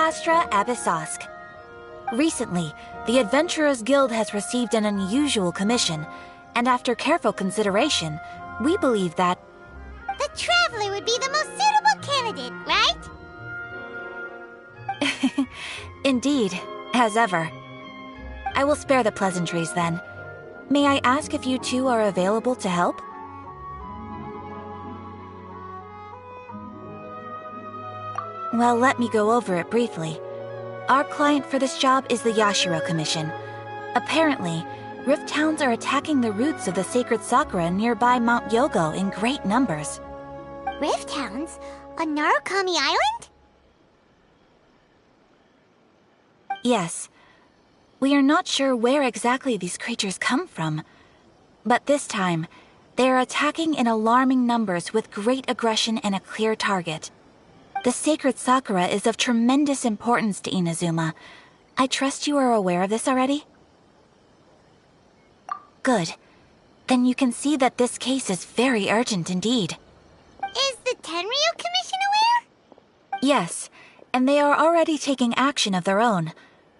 Astra Abyssosk. Recently, the Adventurers Guild has received an unusual commission, and after careful consideration, we believe that the Traveler would be the most suitable candidate, right? Indeed, as ever. I will spare the pleasantries then. May I ask if you two are available to help? Well, let me go over it briefly. Our client for this job is the Yashiro Commission. Apparently, Rift Hounds are attacking the roots of the sacred sakura nearby Mount Yogo in great numbers. Rift Hounds? On Narukami Island? Yes. We are not sure where exactly these creatures come from. But this time, they are attacking in alarming numbers with great aggression and a clear target. The sacred sakura is of tremendous importance to Inazuma. I trust you are aware of this already? Good. Then you can see that this case is very urgent indeed. Is the Tenryu Commission aware? Yes, and they are already taking action of their own.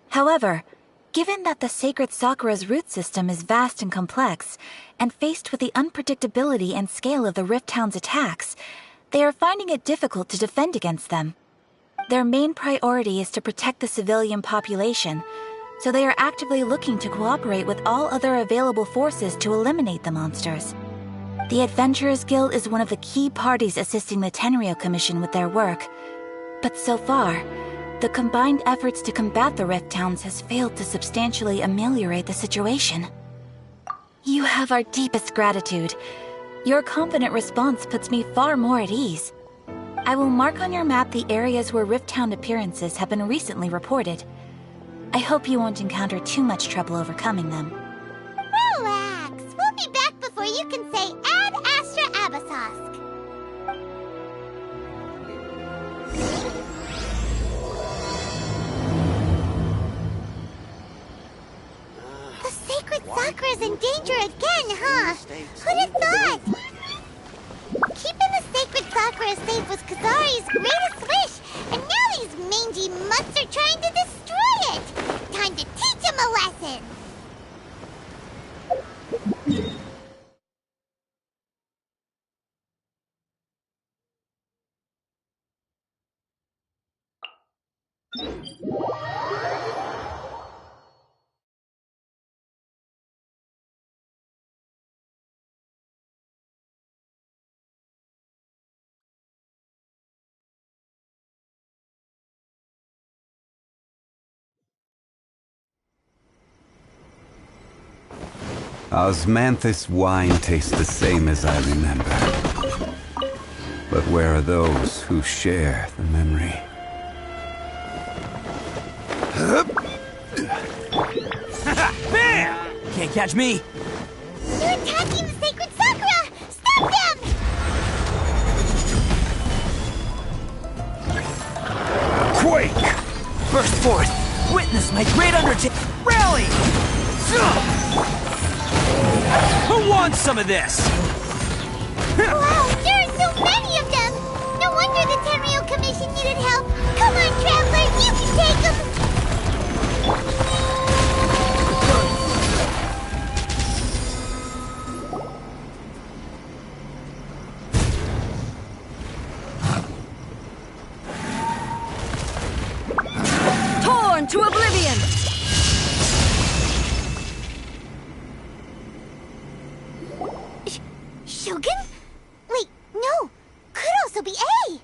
However, given that the sacred sakura's root system is vast and complex, and faced with the unpredictability and scale of the Rift Hound's attacks, they are finding it difficult to defend against them. Their main priority is to protect the civilian population, so they are actively looking to cooperate with all other available forces to eliminate the monsters. The Adventurers Guild is one of the key parties assisting the Tenryu Commission with their work, but so far, the combined efforts to combat the Rift Hounds has failed to substantially ameliorate the situation. You have our deepest gratitude. Your confident response puts me far more at ease. I will mark on your map the areas where Rift Hound appearances have been recently reported. I hope you won't encounter too much trouble overcoming them. Relax. We'll be back before you can say Ad Astra Abyssosk. The sacred sakura's in danger again, huh? Who'd have thought? Keeping the sacred sakura safe was Kazari's greatest wish, and now these mangy mutts are trying to destroy it! Time to teach him a lesson! Osmanthus wine tastes the same as I remember. But where are those who share the memory? Bam! Can't catch me! They're attacking the sacred sakura! Stop them! Quake! Burst forth! Witness my great undertaking! Rally! Who wants some of this? Wow, there are so many of them! No wonder the Tenryu Commission needed help! Come on, Traveler, you can take them! Torn to oblivion! Shogun? Wait, no! Could also be A!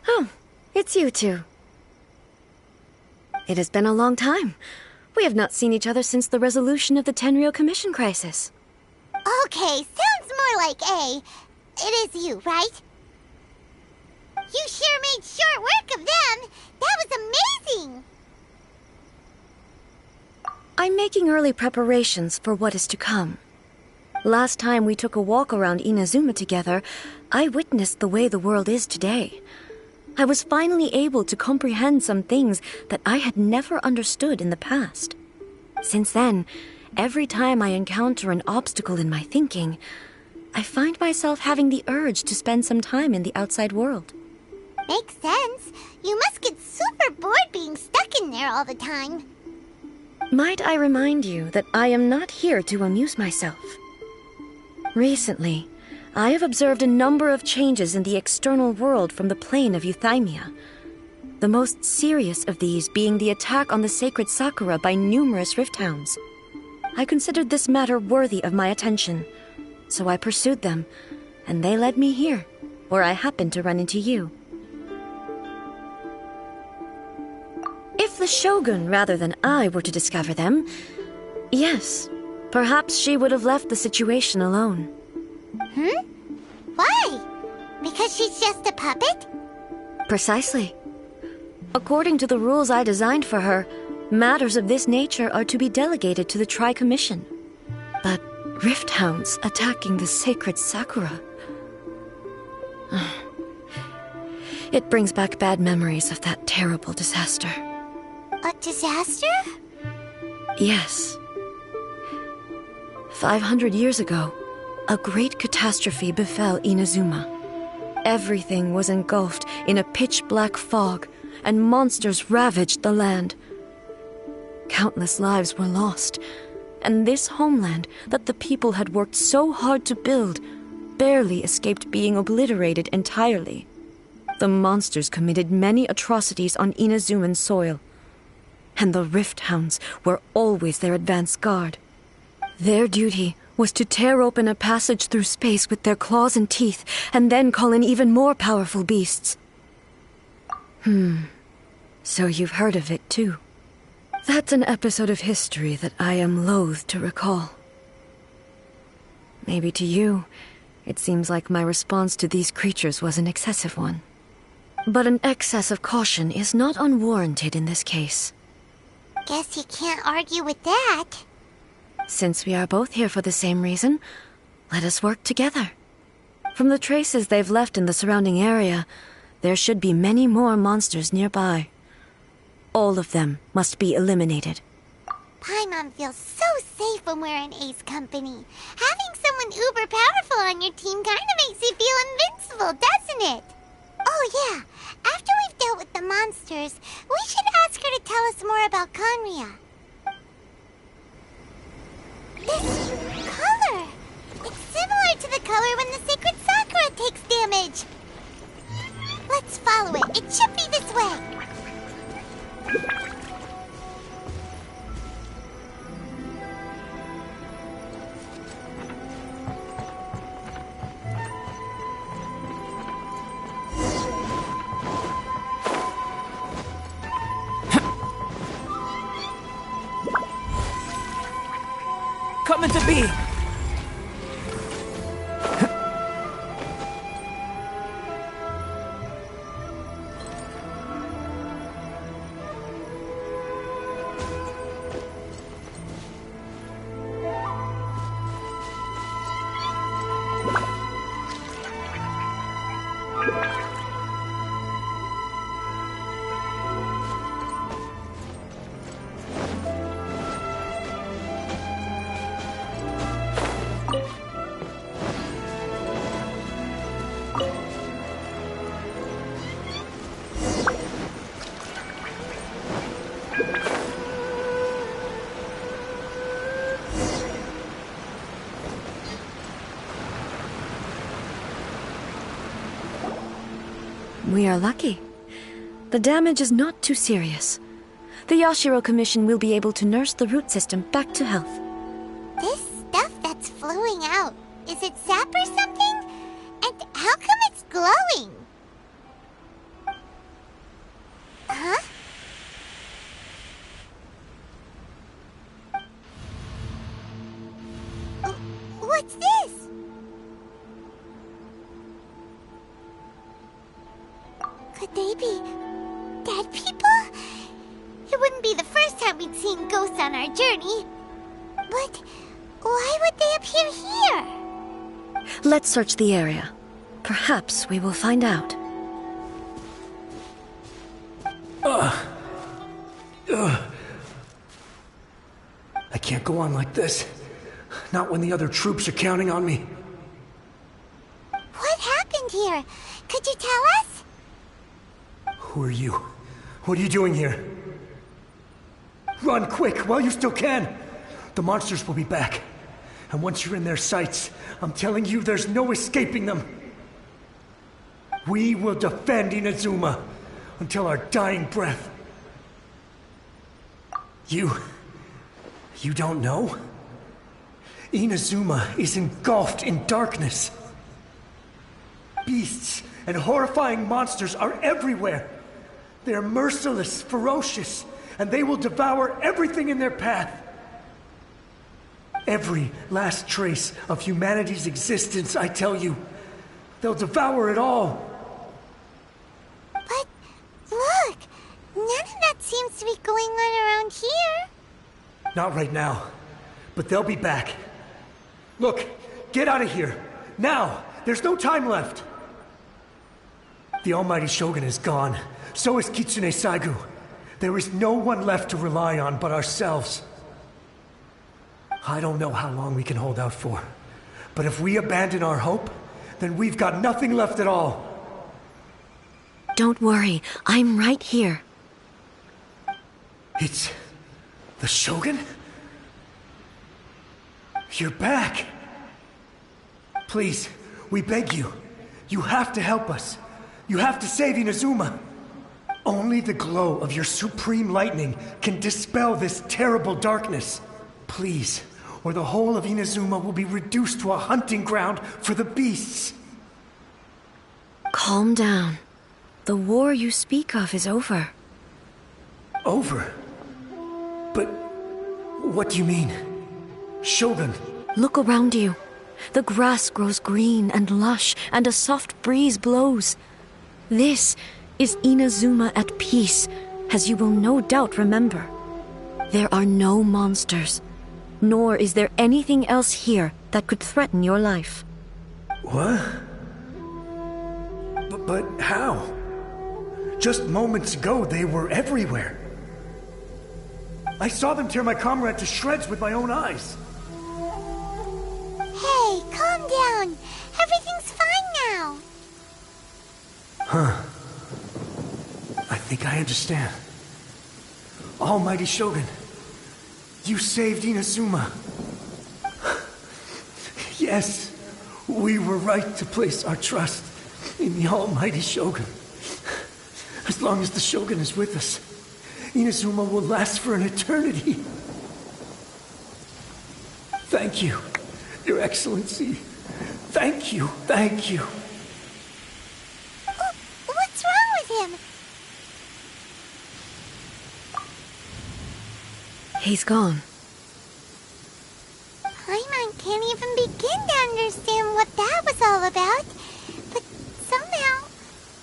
Oh, it's you two. It has been a long time. We have not seen each other since the resolution of the Tenryu Commission crisis. Okay, sounds more like A. It is you, right? You sure made short work of them! That was amazing! I'm making early preparations for what is to come. Last time we took a walk around Inazuma together, I witnessed the way the world is today. I was finally able to comprehend some things that I had never understood in the past. Since then, every time I encounter an obstacle in my thinking, I find myself having the urge to spend some time in the outside world. Makes sense. You must get super all the time. Might I remind you that I am not here to amuse myself? Recently, I have observed a number of changes in the external world from the plane of Euthymia. The most serious of these being the attack on the sacred Sakura by numerous rift hounds. I considered this matter worthy of my attention, so I pursued them, and they led me here, where I happened to run into you. If the Shogun rather than I were to discover them, yes, perhaps she would have left the situation alone. Why? Because she's just a puppet? Precisely. According to the rules I designed for her, matters of this nature are to be delegated to the Tri-Commission. But rift hounds attacking the sacred Sakura... It brings back bad memories of that terrible disaster. A disaster? Yes. 500 years ago, a great catastrophe befell Inazuma. Everything was engulfed in a pitch-black fog, and monsters ravaged the land. Countless lives were lost, and this homeland that the people had worked so hard to build barely escaped being obliterated entirely. The monsters committed many atrocities on Inazuman soil, and the Rift Hounds were always their advance guard. Their duty was to tear open a passage through space with their claws and teeth, and then call in even more powerful beasts. So you've heard of it too. That's an episode of history that I am loath to recall. Maybe to you, it seems like my response to these creatures was an excessive one. But an excess of caution is not unwarranted in this case. Guess you can't argue with that. Since we are both here for the same reason, let us work together. From the traces they've left in the surrounding area, there should be many more monsters nearby. All of them must be eliminated. Paimon feels so safe when we're in Ace Company. Having someone uber powerful on your team kinda makes you feel invincible, doesn't it? Oh yeah, after we've dealt with the monsters, we should ask her to tell us more about Conria. This color! It's similar to the color when the sacred Sakura takes damage. Let's follow it. It should be this way. Coming to be! We are lucky. The damage is not too serious. The Yashiro Commission will be able to nurse the root system back to health. This stuff that's flowing out, is it sap or something? And how come it's glowing? Huh? What's this? Could they be dead people? It wouldn't be the first time we'd seen ghosts on our journey. But why would they appear here? Let's search the area. Perhaps we will find out. I can't go on like this. Not when the other troops are counting on me. What happened here? Could you tell us? Who are you? What are you doing here? Run quick while you still can! The monsters will be back. And once you're in their sights, I'm telling you there's no escaping them. We will defend Inazuma until our dying breath. You don't know? Inazuma is engulfed in darkness. Beasts and horrifying monsters are everywhere. They're merciless, ferocious, and they will devour everything in their path. Every last trace of humanity's existence, I tell you. They'll devour it all. But, look! None of that seems to be going on around here. Not right now, but they'll be back. Look, get out of here. Now! There's no time left! The Almighty Shogun is gone. So is Kitsune Saigu. There is no one left to rely on but ourselves. I don't know how long we can hold out for. But if we abandon our hope, then we've got nothing left at all. Don't worry, I'm right here. It's... the Shogun? You're back! Please, we beg you. You have to help us. You have to save Inazuma. Only the glow of your supreme lightning can dispel this terrible darkness. Please, or the whole of Inazuma will be reduced to a hunting ground for the beasts. Calm down. The war you speak of is over. Over? But what do you mean? Shogun? Look around you. The grass grows green and lush, and a soft breeze blows. This is Inazuma at peace, as you will no doubt remember. There are no monsters, nor is there anything else here that could threaten your life. What? But how? Just moments ago, they were everywhere. I saw them tear my comrade to shreds with my own eyes. Hey, calm down. Everything's fine now. Huh. I think I understand. Almighty Shogun, you saved Inazuma. Yes, we were right to place our trust in the Almighty Shogun. As long as the Shogun is with us, Inazuma will last for an eternity. Thank you, Your Excellency. Thank you, thank you. What's wrong with him? He's gone. Paimon can't even begin to understand what that was all about. But somehow,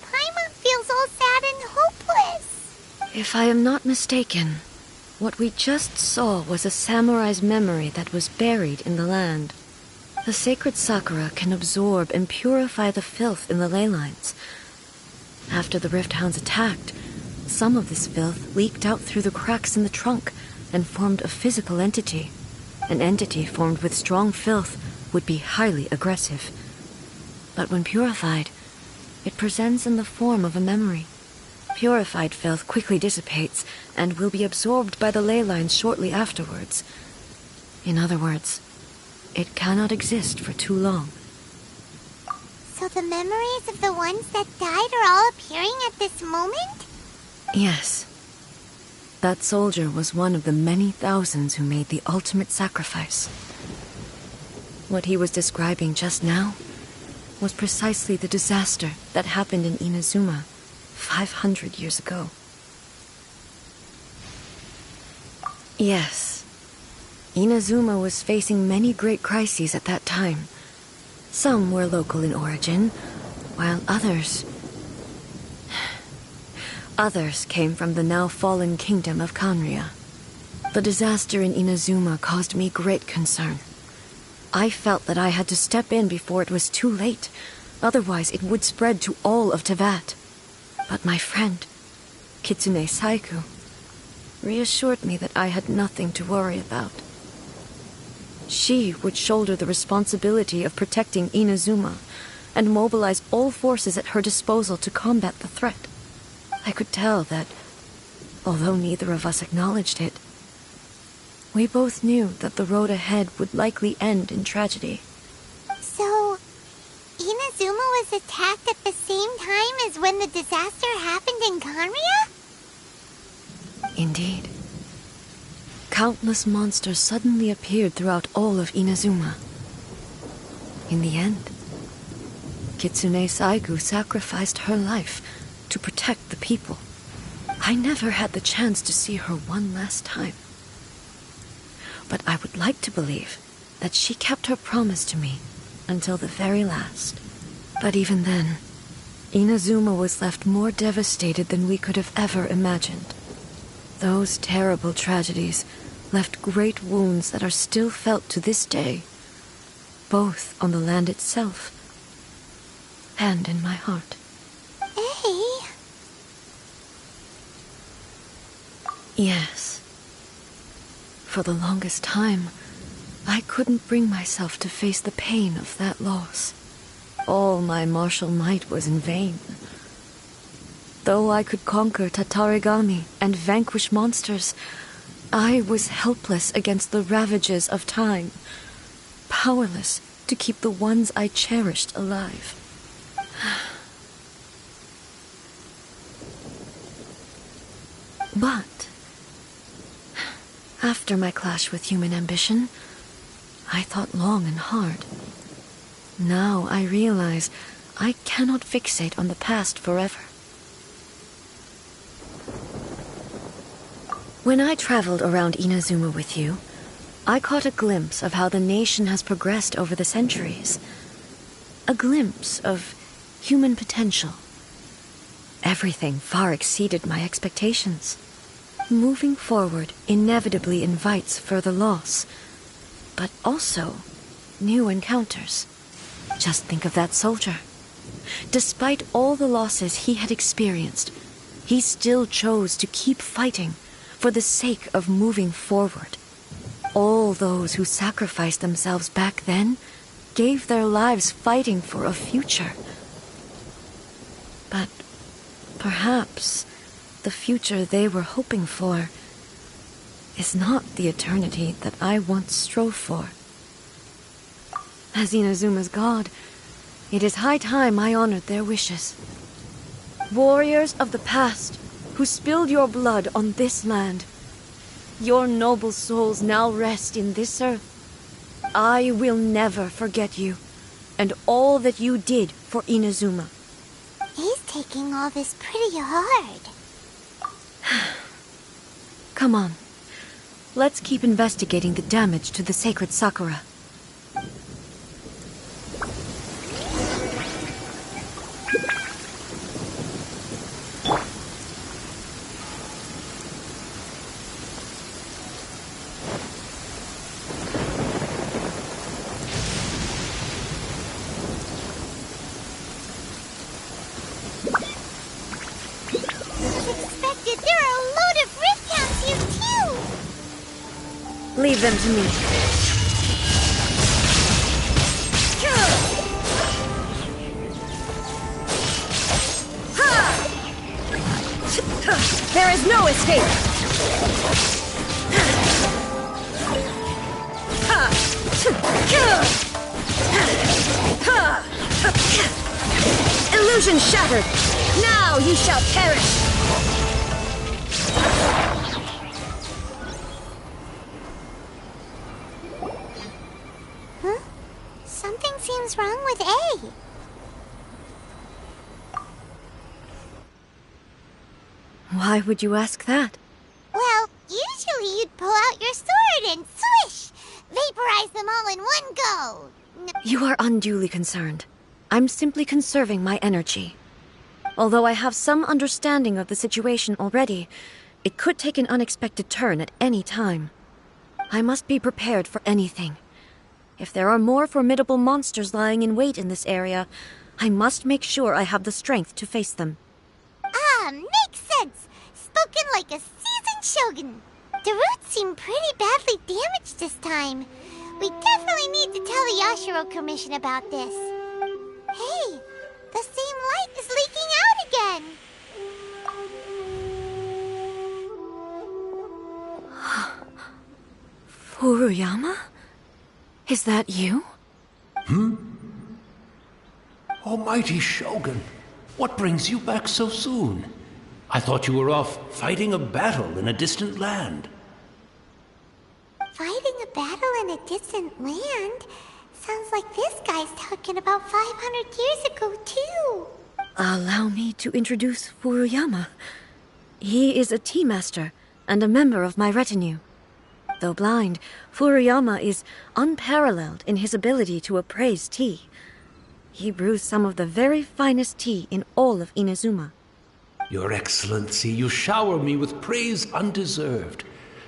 Paimon feels all sad and hopeless. If I am not mistaken, what we just saw was a samurai's memory that was buried in the land. The sacred sakura can absorb and purify the filth in the ley lines. After the Rift Hounds attacked, some of this filth leaked out through the cracks in the trunk and formed a physical entity. An entity formed with strong filth would be highly aggressive. But when purified, it presents in the form of a memory. Purified filth quickly dissipates and will be absorbed by the ley lines shortly afterwards. In other words, it cannot exist for too long. So the memories of the ones that died are all appearing at this moment? Yes. That soldier was one of the many thousands who made the ultimate sacrifice. What he was describing just now was precisely the disaster that happened in Inazuma 500 years ago. Yes. Inazuma was facing many great crises at that time. Some were local in origin, while others came from the now fallen kingdom of Kanria. The disaster in Inazuma caused me great concern. I felt that I had to step in before it was too late, otherwise it would spread to all of Teyvat. But my friend, Kitsune Saigu, reassured me that I had nothing to worry about. She would shoulder the responsibility of protecting Inazuma and mobilize all forces at her disposal to combat the threat. I could tell that, although neither of us acknowledged it, We both knew that the road ahead would likely end in tragedy. So, Inazuma was attacked at the same time as when the disaster happened in Conria? Indeed. Countless monsters suddenly appeared throughout all of Inazuma. In the end, Kitsune Saigu sacrificed her life to protect the people. I never had the chance to see her one last time. But I would like to believe that she kept her promise to me until the very last. But even then, Inazuma was left more devastated than we could have ever imagined. Those terrible tragedies left great wounds that are still felt to this day, both on the land itself and in my heart. Hey. Yes. For the longest time, I couldn't bring myself to face the pain of that loss. All my martial might was in vain. Though I could conquer Tatarigami and vanquish monsters, I was helpless against the ravages of time, powerless to keep the ones I cherished alive. But after my clash with human ambition, I thought long and hard. Now I realize I cannot fixate on the past forever. When I traveled around Inazuma with you, I caught a glimpse of how the nation has progressed over the centuries. A glimpse of human potential. Everything far exceeded my expectations. Moving forward inevitably invites further loss, but also new encounters. Just think of that soldier. Despite all the losses he had experienced, he still chose to keep fighting for the sake of moving forward. All those who sacrificed themselves back then gave their lives fighting for a future. But perhaps the future they were hoping for is not the eternity that I once strove for. As Inazuma's god, it is high time I honored their wishes. Warriors of the past who spilled your blood on this land, your noble souls now rest in this earth. I will never forget you and all that you did for Inazuma. He's taking all this pretty hard. Come on. Let's keep investigating the damage to the sacred Sakura. Leave them to me. There is no escape! Illusion shattered! Now you shall perish! Something seems wrong with A. Why would you ask that? Well, usually you'd pull out your sword and swish! Vaporize them all in one go! You are unduly concerned. I'm simply conserving my energy. Although I have some understanding of the situation already, it could take an unexpected turn at any time. I must be prepared for anything. If there are more formidable monsters lying in wait in this area, I must make sure I have the strength to face them. Ah, makes sense! Spoken like a seasoned shogun. The roots seem pretty badly damaged this time. We definitely need to tell the Yashiro Commission about this. Hey, the same light is leaking out again! Furuyama? Is that you? Almighty Shogun, what brings you back so soon? I thought you were off fighting a battle in a distant land. Fighting a battle in a distant land? Sounds like this guy's talking about 500 years ago, too. Allow me to introduce Furuyama. He is a tea master and a member of my retinue. Though blind, Furuyama is unparalleled in his ability to appraise tea. He brews some of the very finest tea in all of Inazuma. Your Excellency, you shower me with praise undeserved.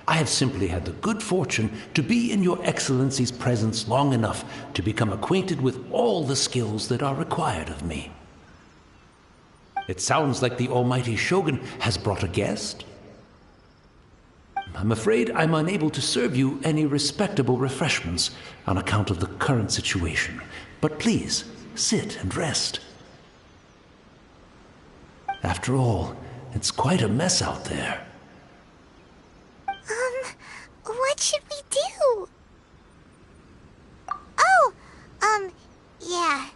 I have simply had the good fortune to be in Your Excellency's presence long enough to become acquainted with all the skills that are required of me. It sounds like the Almighty Shogun has brought a guest. I'm afraid I'm unable to serve you any respectable refreshments on account of the current situation. But please, sit and rest. After all, it's quite a mess out there. What should we do? Oh, yeah.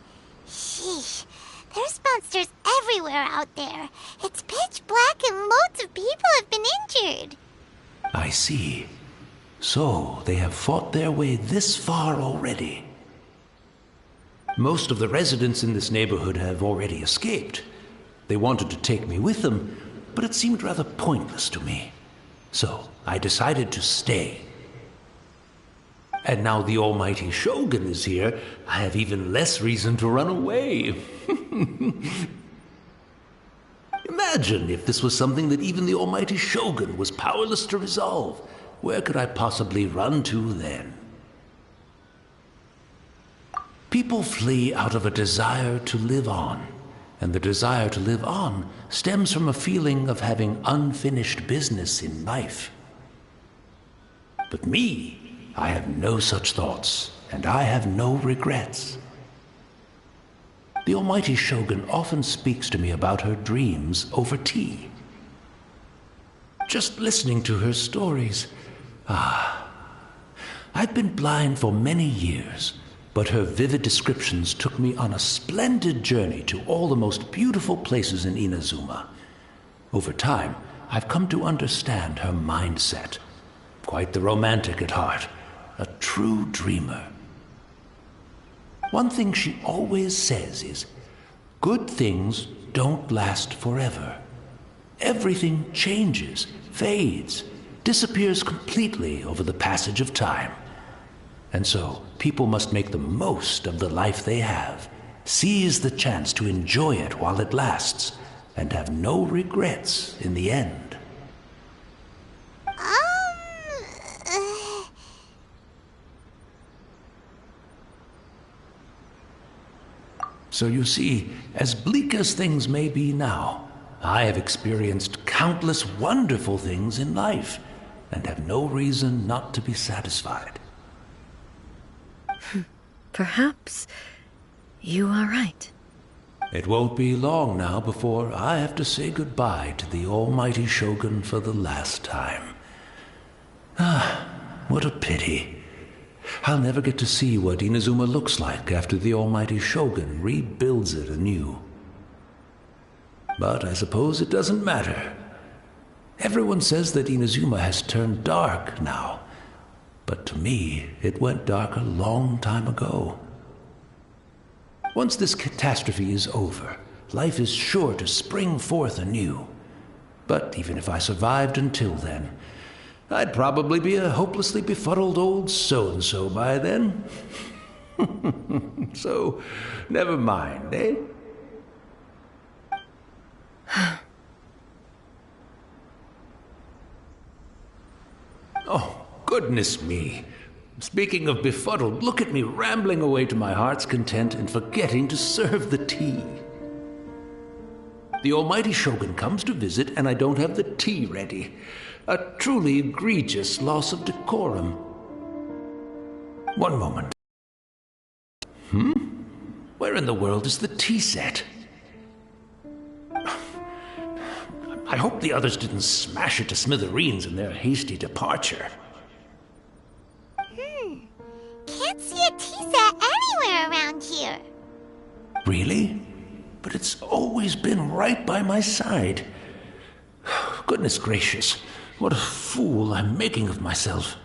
Sheesh. There's monsters everywhere out there. It's pitch black and loads of people have been injured. I see. So, they have fought their way this far already. Most of the residents in this neighborhood have already escaped. They wanted to take me with them, but it seemed rather pointless to me. So, I decided to stay. And now the Almighty Shogun is here, I have even less reason to run away. Imagine if this was something that even the Almighty Shogun was powerless to resolve. Where could I possibly run to then? People flee out of a desire to live on, and the desire to live on stems from a feeling of having unfinished business in life. But me, I have no such thoughts, and I have no regrets. The Almighty Shogun often speaks to me about her dreams over tea. Just listening to her stories, I've been blind for many years, but her vivid descriptions took me on a splendid journey to all the most beautiful places in Inazuma. Over time, I've come to understand her mindset. Quite the romantic at heart, a true dreamer. One thing she always says is, good things don't last forever. Everything changes, fades, disappears completely over the passage of time. And so, people must make the most of the life they have, seize the chance to enjoy it while it lasts, and have no regrets in the end. So you see, as bleak as things may be now, I have experienced countless wonderful things in life, and have no reason not to be satisfied. Perhaps you are right. It won't be long now before I have to say goodbye to the Almighty Shogun for the last time. What a pity. I'll never get to see what Inazuma looks like after the Almighty Shogun rebuilds it anew. But I suppose it doesn't matter. Everyone says that Inazuma has turned dark now, but to me, it went dark a long time ago. Once this catastrophe is over, life is sure to spring forth anew. But even if I survived until then, I'd probably be a hopelessly befuddled old so-and-so by then. So, never mind, eh? Oh, goodness me. Speaking of befuddled, look at me rambling away to my heart's content and forgetting to serve the tea. The Almighty Shogun comes to visit and I don't have the tea ready. A truly egregious loss of decorum. One moment. Where in the world is the tea set? I hope the others didn't smash it to smithereens in their hasty departure. don't see a tea set anywhere around here. Really? But it's always been right by my side. Goodness gracious, what a fool I'm making of myself.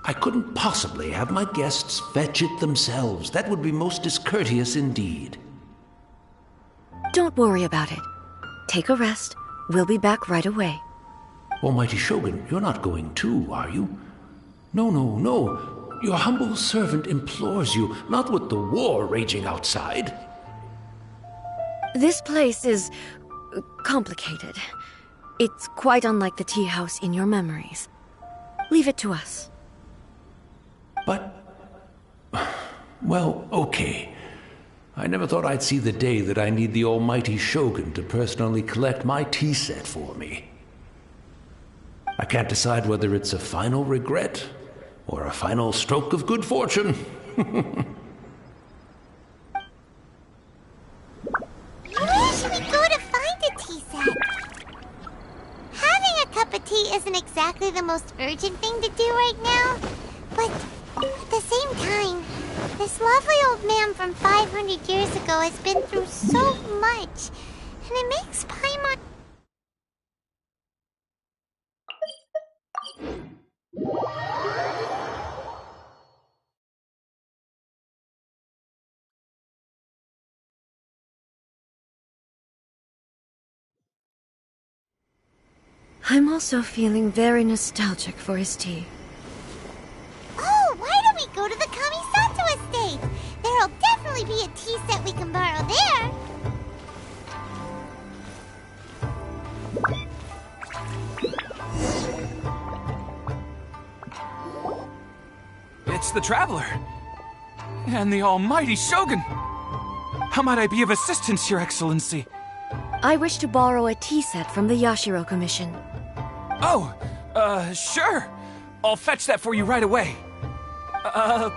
I couldn't possibly have my guests fetch it themselves. That would be most discourteous indeed. Don't worry about it. Take a rest. We'll be back right away. Almighty Shogun, you're not going too, are you? No, no, no. Your humble servant implores you, not with the war raging outside. This place is complicated. It's quite unlike the tea house in your memories. Leave it to us. But... well, okay. I never thought I'd see the day that I need the almighty Shogun to personally collect my tea set for me. I can't decide whether it's a final regret or a final stroke of good fortune. Where should we go to find a tea set? Having a cup of tea isn't exactly the most urgent thing to do right now, but at the same time, this lovely old man from 500 years ago has been through so much, and it makes Paimon... I'm also feeling very nostalgic for his tea. Oh, why don't we go to the Kamisato estate? There'll definitely be a tea set we can borrow there. It's the Traveler. And the almighty Shogun. How might I be of assistance, Your Excellency? I wish to borrow a tea set from the Yashiro Commission. Oh, sure. I'll fetch that for you right away.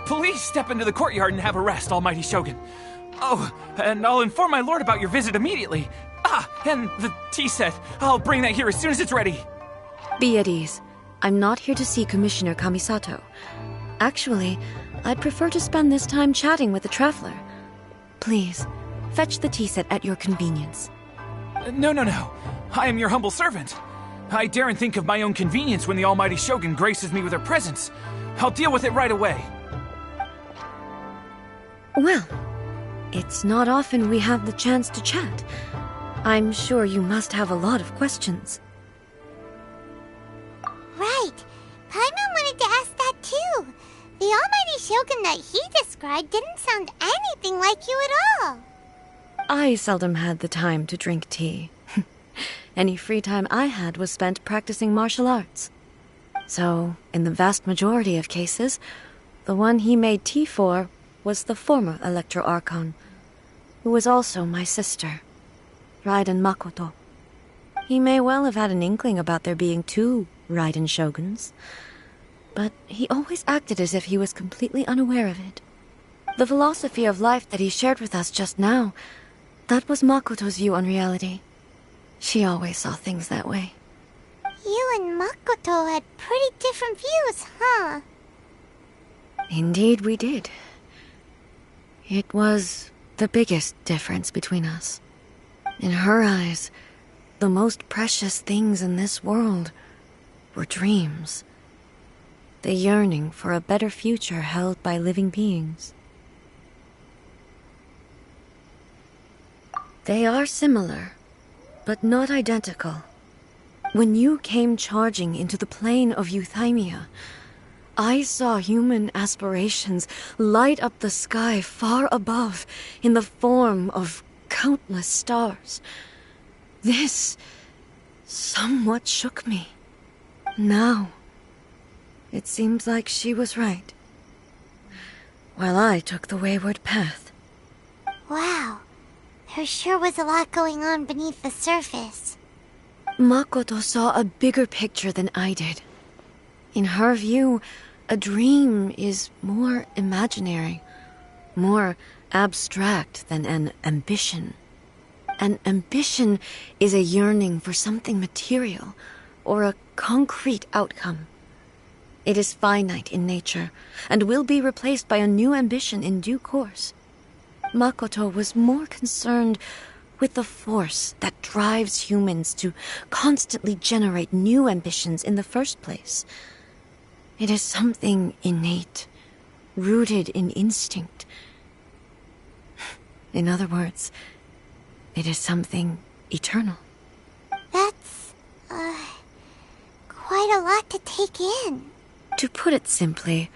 Please step into the courtyard and have a rest, almighty Shogun. Oh, and I'll inform my lord about your visit immediately. Ah, and the tea set. I'll bring that here as soon as it's ready. Be at ease. I'm not here to see Commissioner Kamisato. Actually, I'd prefer to spend this time chatting with the Traveler. Please, fetch the tea set at your convenience. No. I am your humble servant. I daren't think of my own convenience when the almighty Shogun graces me with her presence. I'll deal with it right away. Well, it's not often we have the chance to chat. I'm sure you must have a lot of questions. Right. Paimon wanted to ask that too. The almighty Shogun that he described didn't sound anything like you at all. I seldom had the time to drink tea. Any free time I had was spent practicing martial arts. So, in the vast majority of cases, the one he made tea for was the former Electro Archon, who was also my sister, Raiden Makoto. He may well have had an inkling about there being two Raiden Shoguns, but he always acted as if he was completely unaware of it. The philosophy of life that he shared with us just now, that was Makoto's view on reality. She always saw things that way. You and Makoto had pretty different views, huh? Indeed we did. It was the biggest difference between us. In her eyes, the most precious things in this world were dreams. The yearning for a better future held by living beings. They are similar, but not identical. When you came charging into the plane of Euthymia, I saw human aspirations light up the sky far above in the form of countless stars. This somewhat shook me. Now, it seems like she was right, while I took the wayward path. Wow. There sure was a lot going on beneath the surface. Makoto saw a bigger picture than I did. In her view, a dream is more imaginary, more abstract than an ambition. An ambition is a yearning for something material, or a concrete outcome. It is finite in nature, and will be replaced by a new ambition in due course. Makoto was more concerned with the force that drives humans to constantly generate new ambitions in the first place. It is something innate, rooted in instinct. In other words, it is something eternal. That's, quite a lot to take in. To put it simply,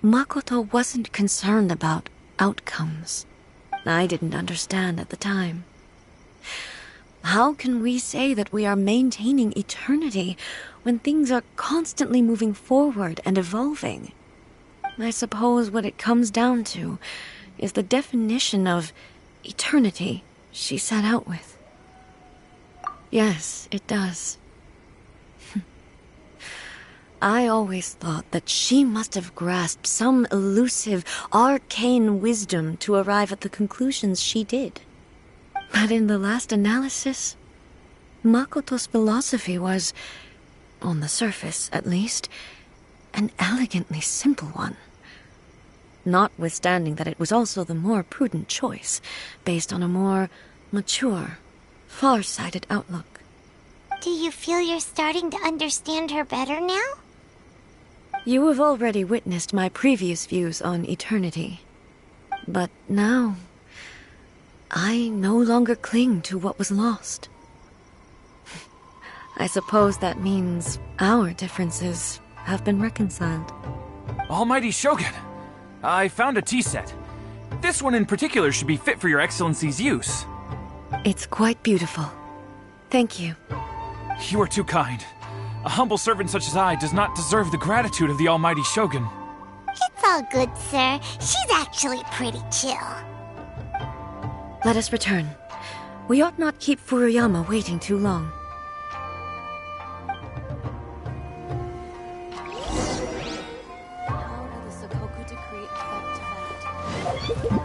Makoto wasn't concerned about outcomes. I didn't understand at the time. How can we say that we are maintaining eternity when things are constantly moving forward and evolving? I suppose what it comes down to is the definition of eternity she set out with. Yes, it does. I always thought that she must have grasped some elusive, arcane wisdom to arrive at the conclusions she did. But in the last analysis, Makoto's philosophy was, on the surface at least, an elegantly simple one. Notwithstanding that it was also the more prudent choice, based on a more mature, far-sighted outlook. Do you feel you're starting to understand her better now? You have already witnessed my previous views on eternity. But now, I no longer cling to what was lost. I suppose that means our differences have been reconciled. Almighty Shogun, I found a tea set. This one in particular should be fit for your Excellency's use. It's quite beautiful. Thank you. You are too kind. A humble servant such as I does not deserve the gratitude of the Almighty Shogun. It's all good, sir. She's actually pretty chill. Let us return. We ought not keep Furuyama waiting too long. How did the Sokoku decree affect that?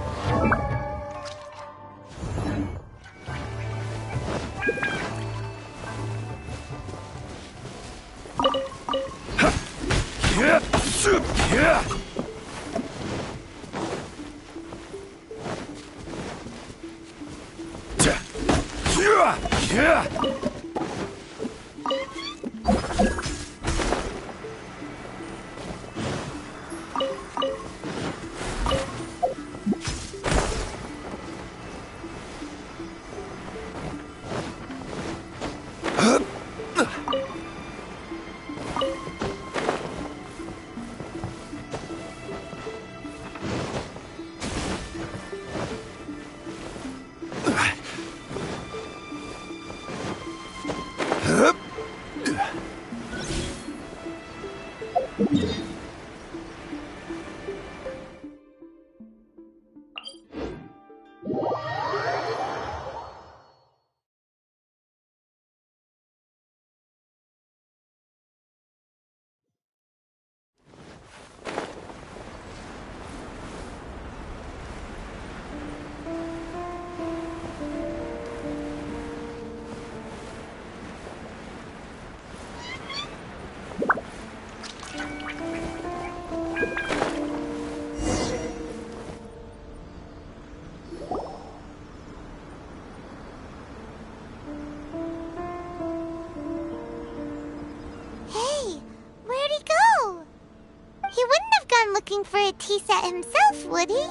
Looking for a tea set himself, would he?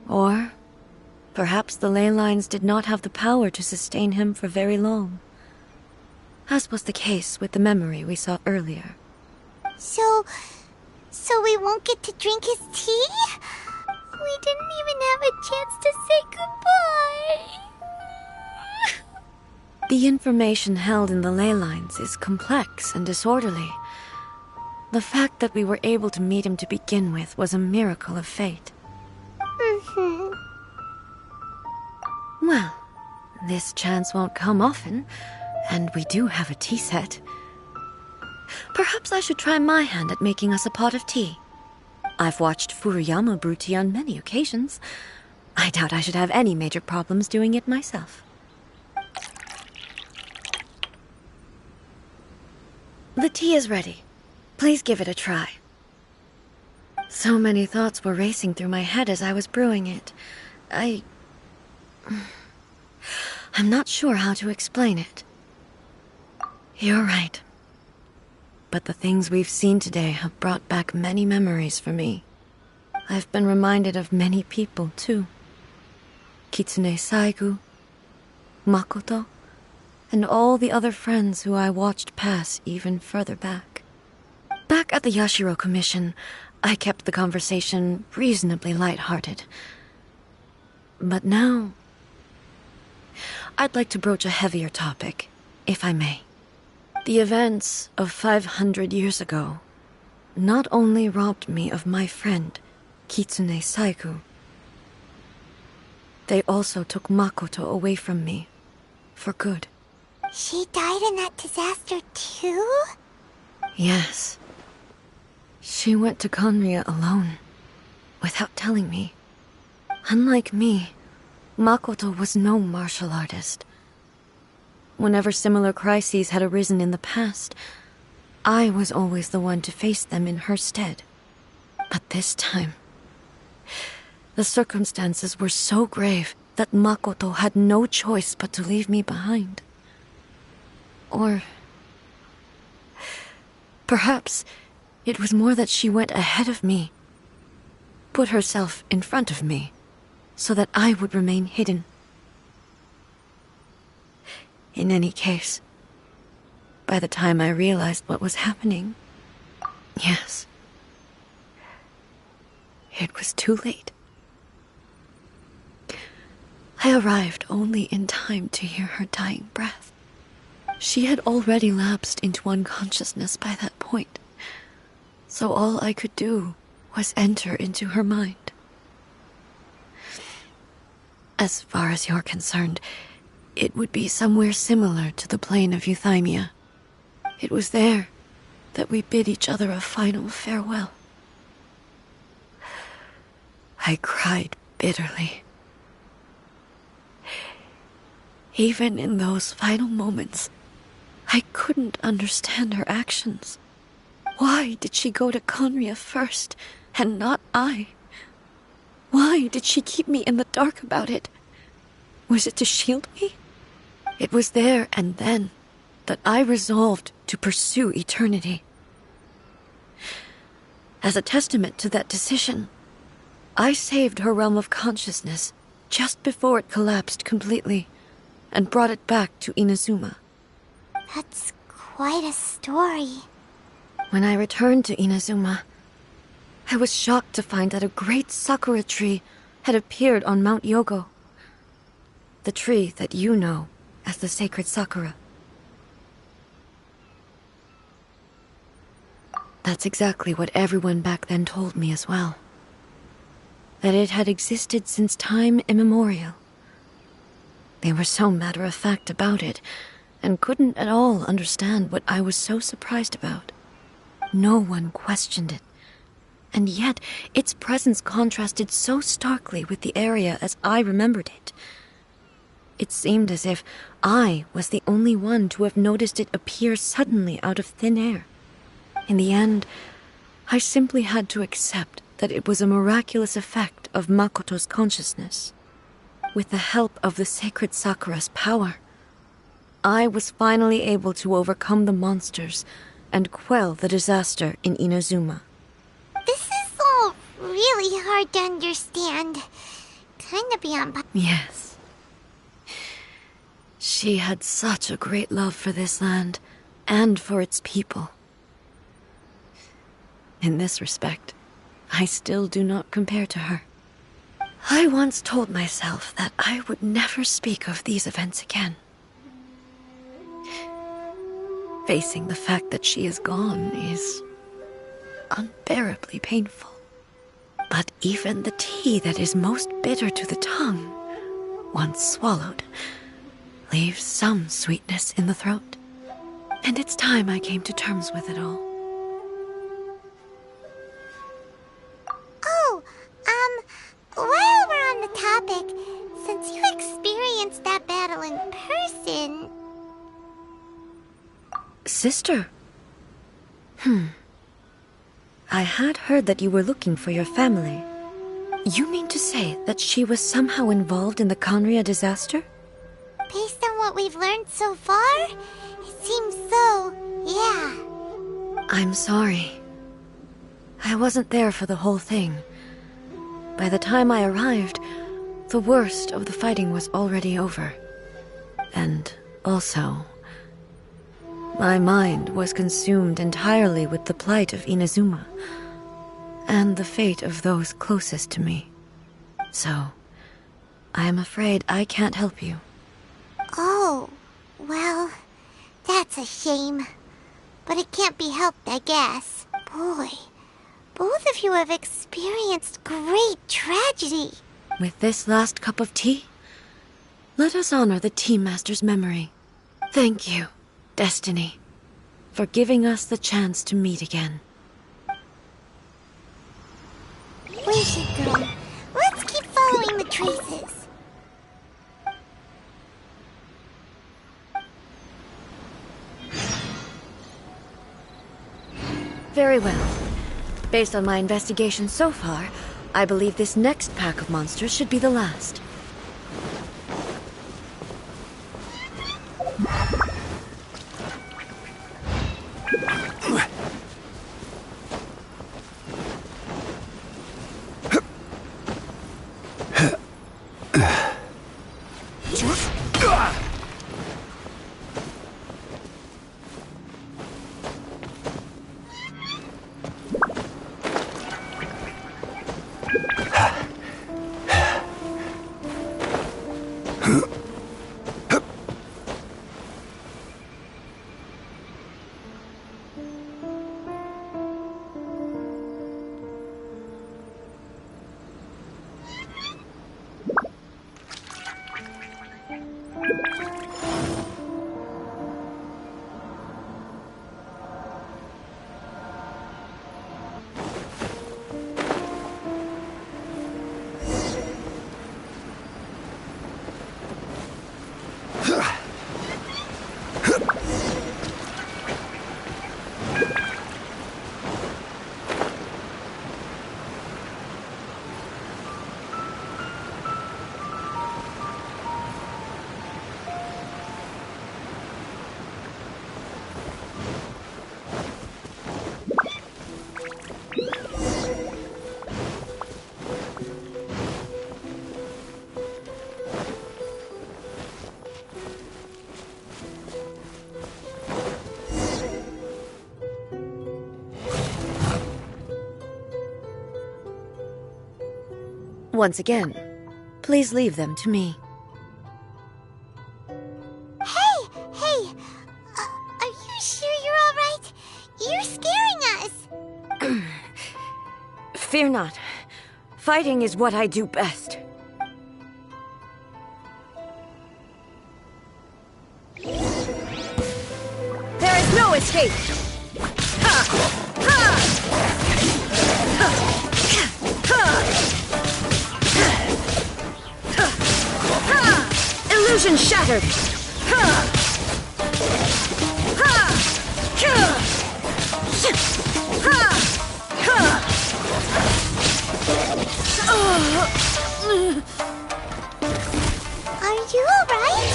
Or perhaps the ley lines did not have the power to sustain him for very long, as was the case with the memory we saw earlier. So we won't get to drink his tea? We didn't even have a chance to say goodbye. The information held in the ley lines is complex and disorderly. The fact that we were able to meet him to begin with was a miracle of fate. Well, this chance won't come often, and we do have a tea set. Perhaps I should try my hand at making us a pot of tea. I've watched Furuyama brew tea on many occasions. I doubt I should have any major problems doing it myself. The tea is ready. Please give it a try. So many thoughts were racing through my head as I was brewing it. I'm not sure how to explain it. You're right. But the things we've seen today have brought back many memories for me. I've been reminded of many people, too. Kitsune Saigu, Makoto, and all the other friends who I watched pass even further back. Back at the Yashiro Commission, I kept the conversation reasonably light-hearted. But now, I'd like to broach a heavier topic, if I may. The events of 500 years ago not only robbed me of my friend, Kitsune Saigu, they also took Makoto away from me, for good. She died in that disaster too? Yes. She went to Conria alone, without telling me. Unlike me, Makoto was no martial artist. Whenever similar crises had arisen in the past, I was always the one to face them in her stead. But this time, the circumstances were so grave that Makoto had no choice but to leave me behind. Or perhaps it was more that she went ahead of me, put herself in front of me, so that I would remain hidden. In any case, by the time I realized what was happening, yes, it was too late. I arrived only in time to hear her dying breath. She had already lapsed into unconsciousness by that point, so all I could do was enter into her mind. As far as you're concerned, it would be somewhere similar to the plane of Euthymia. It was there that we bid each other a final farewell. I cried bitterly. Even in those final moments, I couldn't understand her actions. Why did she go to Conria first, and not I? Why did she keep me in the dark about it? Was it to shield me? It was there and then that I resolved to pursue eternity. As a testament to that decision, I saved her realm of consciousness just before it collapsed completely, and brought it back to Inazuma. That's quite a story. When I returned to Inazuma, I was shocked to find that a great sakura tree had appeared on Mount Yogo. The tree that you know as the sacred sakura. That's exactly what everyone back then told me as well. That it had existed since time immemorial. They were so matter-of-fact about it, and couldn't at all understand what I was so surprised about. No one questioned it, and yet its presence contrasted so starkly with the area as I remembered it. It seemed as if I was the only one to have noticed it appear suddenly out of thin air. In the end, I simply had to accept that it was a miraculous effect of Makoto's consciousness. With the help of the sacred Sakura's power, I was finally able to overcome the monsters and quell the disaster in Inazuma. This is all really hard to understand. Kinda beyond... Yes. She had such a great love for this land, and for its people. In this respect, I still do not compare to her. I once told myself that I would never speak of these events again. Facing the fact that she is gone is unbearably painful. But even the tea that is most bitter to the tongue, once swallowed, leaves some sweetness in the throat. And it's time I came to terms with it all. Oh, while we're on the topic, since you experienced that battle in person... Sister, I had heard that you were looking for your family. You mean to say that she was somehow involved in the Conria disaster? Based on what we've learned so far, it seems so, yeah. I'm sorry. I wasn't there for the whole thing. By the time I arrived, the worst of the fighting was already over. And also, my mind was consumed entirely with the plight of Inazuma and the fate of those closest to me. So, I am afraid I can't help you. Oh, well, that's a shame. But it can't be helped, I guess. Boy, both of you have experienced great tragedy. With this last cup of tea, let us honor the Tea Master's memory. Thank you, Destiny, for giving us the chance to meet again. We should go. Let's keep following the traces. Very well. Based on my investigation so far, I believe this next pack of monsters should be the last. Once again, please leave them to me. Hey! Are you sure you're all right? You're scaring us! Fear not. Fighting is what I do best. There is no escape! Ha! Ha! Ha! Illusion shattered! Ha! Ha! Ha! Ha! Are you all right?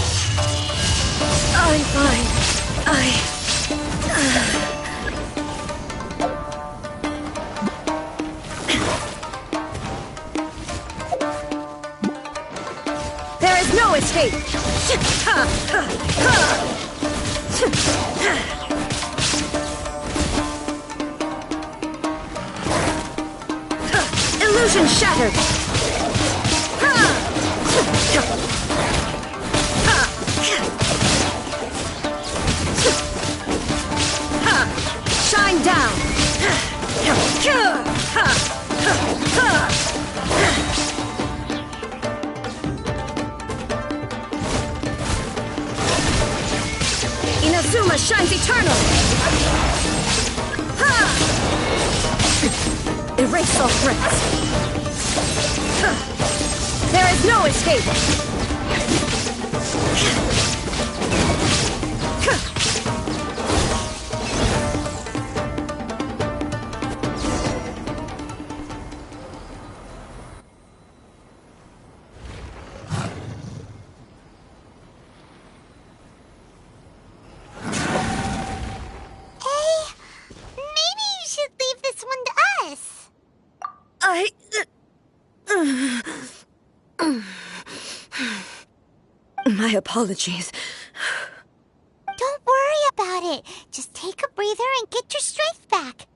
I'm fine. There is no escape! Illusion shattered! Shine down! Inazuma shines eternal! Erase all threats! There is no escape! My apologies. Don't worry about it. Just take a breather and get your strength back.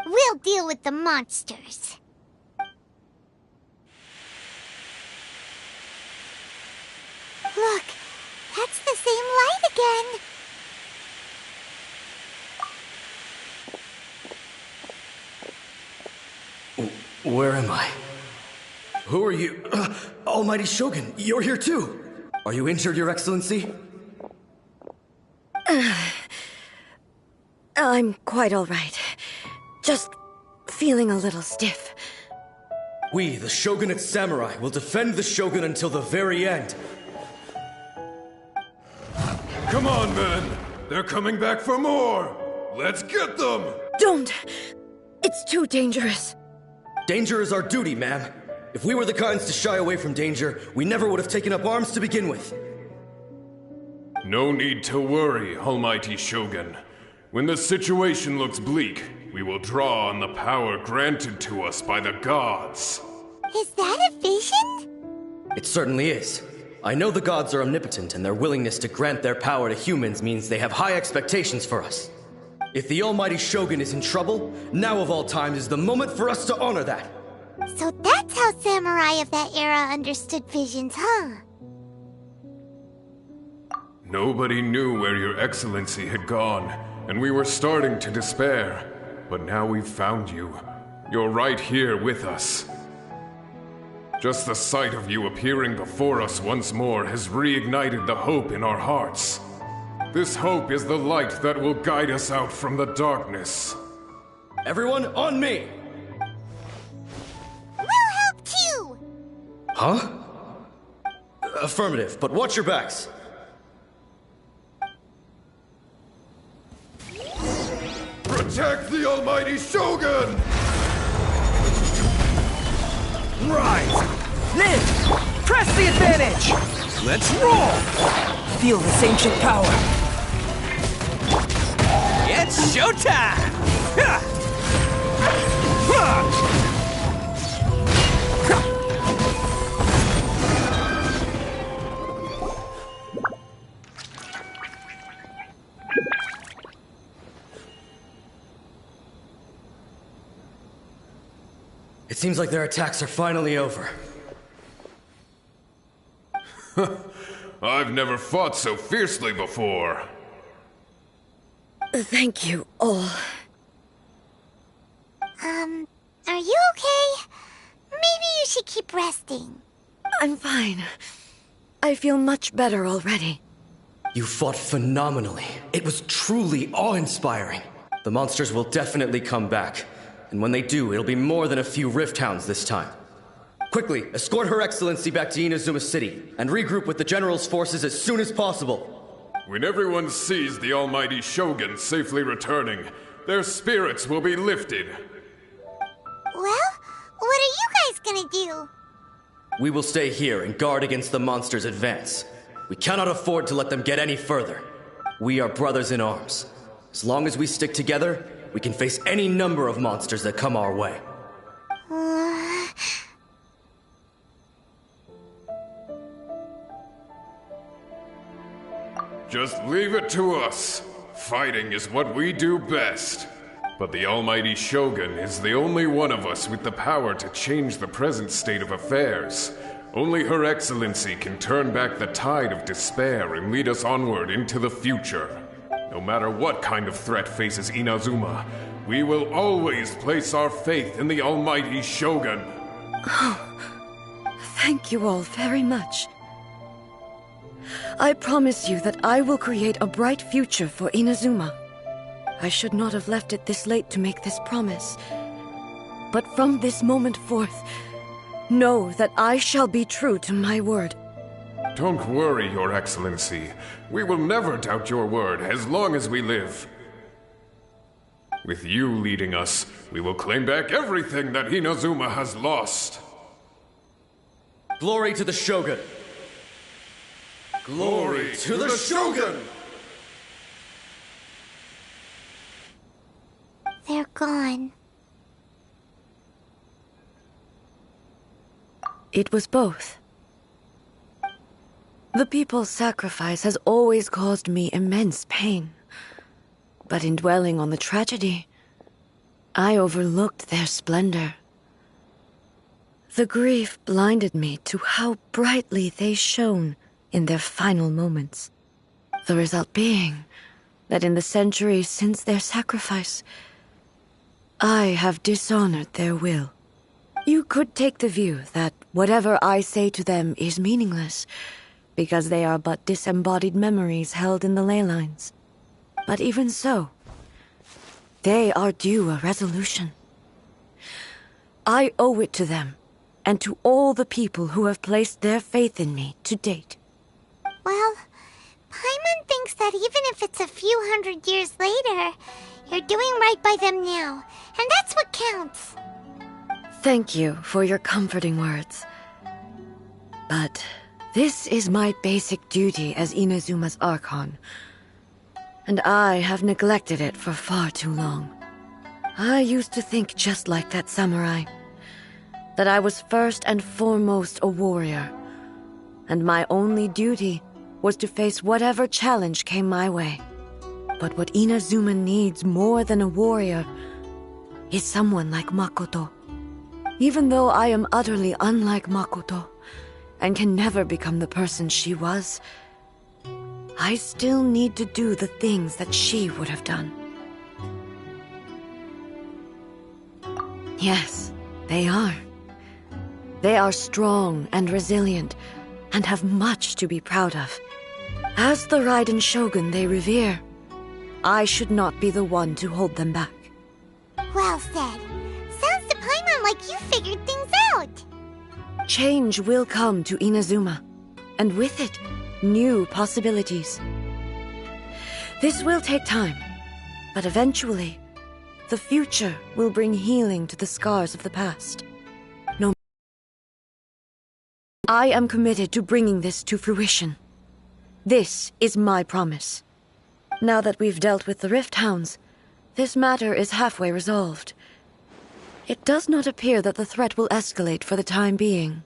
We'll deal with the monsters. Look, that's the same light again. Where am I? Who are you? Almighty Shogun, you're here too! Are you injured, Your Excellency? I'm quite all right. Just feeling a little stiff. We, the Shogunate Samurai, will defend the Shogun until the very end. Come on, men! They're coming back for more! Let's get them! Don't! It's too dangerous. Danger is our duty, ma'am. If we were the kinds to shy away from danger, we never would have taken up arms to begin with. No need to worry, Almighty Shogun. When the situation looks bleak, we will draw on the power granted to us by the gods. Is that a vision? It certainly is. I know the gods are omnipotent, and their willingness to grant their power to humans means they have high expectations for us. If the Almighty Shogun is in trouble, now of all times is the moment for us to honor that. So that's how samurai of that era understood visions, huh? Nobody knew where Your Excellency had gone, and we were starting to despair. But now we've found you. You're right here with us. Just the sight of you appearing before us once more has reignited the hope in our hearts. This hope is the light that will guide us out from the darkness. Everyone, on me! We'll help too! Huh? Affirmative, but watch your backs. Protect the Almighty Shogun! Right! Live! Press the advantage! Let's roll! Feel this ancient power. It's showtime! Ha! Ha! It seems like their attacks are finally over. I've never fought so fiercely before. Thank you all. Are you okay? Maybe you should keep resting. I'm fine. I feel much better already. You fought phenomenally. It was truly awe-inspiring. The monsters will definitely come back. And when they do, it'll be more than a few Rift Hounds this time. Quickly, escort Her Excellency back to Inazuma City, and regroup with the General's forces as soon as possible. When everyone sees the Almighty Shogun safely returning, their spirits will be lifted. Well, what are you guys gonna do? We will stay here and guard against the monsters' advance. We cannot afford to let them get any further. We are brothers in arms. As long as we stick together, we can face any number of monsters that come our way. Just leave it to us. Fighting is what we do best. But the Almighty Shogun is the only one of us with the power to change the present state of affairs. Only Her Excellency can turn back the tide of despair and lead us onward into the future. No matter what kind of threat faces Inazuma, we will always place our faith in the Almighty Shogun. Oh, thank you all very much. I promise you that I will create a bright future for Inazuma. I should not have left it this late to make this promise. But from this moment forth, know that I shall be true to my word. Don't worry, Your Excellency. We will never doubt your word as long as we live. With you leading us, we will claim back everything that Inazuma has lost. Glory to the Shogun! Glory to the Shogun! They're gone. It was both. The people's sacrifice has always caused me immense pain. But in dwelling on the tragedy, I overlooked their splendor. The grief blinded me to how brightly they shone in their final moments. The result being that in the centuries since their sacrifice, I have dishonored their will. You could take the view that whatever I say to them is meaningless, because they are but disembodied memories held in the ley lines. But even so, they are due a resolution. I owe it to them, and to all the people who have placed their faith in me to date. Well, Paimon thinks that even if it's a few hundred years later, you're doing right by them now, and that's what counts. Thank you for your comforting words. But this is my basic duty as Inazuma's Archon, and I have neglected it for far too long. I used to think just like that samurai, that I was first and foremost a warrior, and my only duty was to face whatever challenge came my way. But what Inazuma needs more than a warrior is someone like Makoto. Even though I am utterly unlike Makoto, and can never become the person she was, I still need to do the things that she would have done. Yes, they are. They are strong and resilient, and have much to be proud of. As the Raiden Shogun they revere, I should not be the one to hold them back. Well said. Sounds to Paimon like you figured things out. Change will come to Inazuma, and with it, new possibilities. This will take time, but eventually, the future will bring healing to the scars of the past. I am committed to bringing this to fruition. This is my promise. Now that we've dealt with the Rift Hounds, this matter is halfway resolved. It does not appear that the threat will escalate for the time being.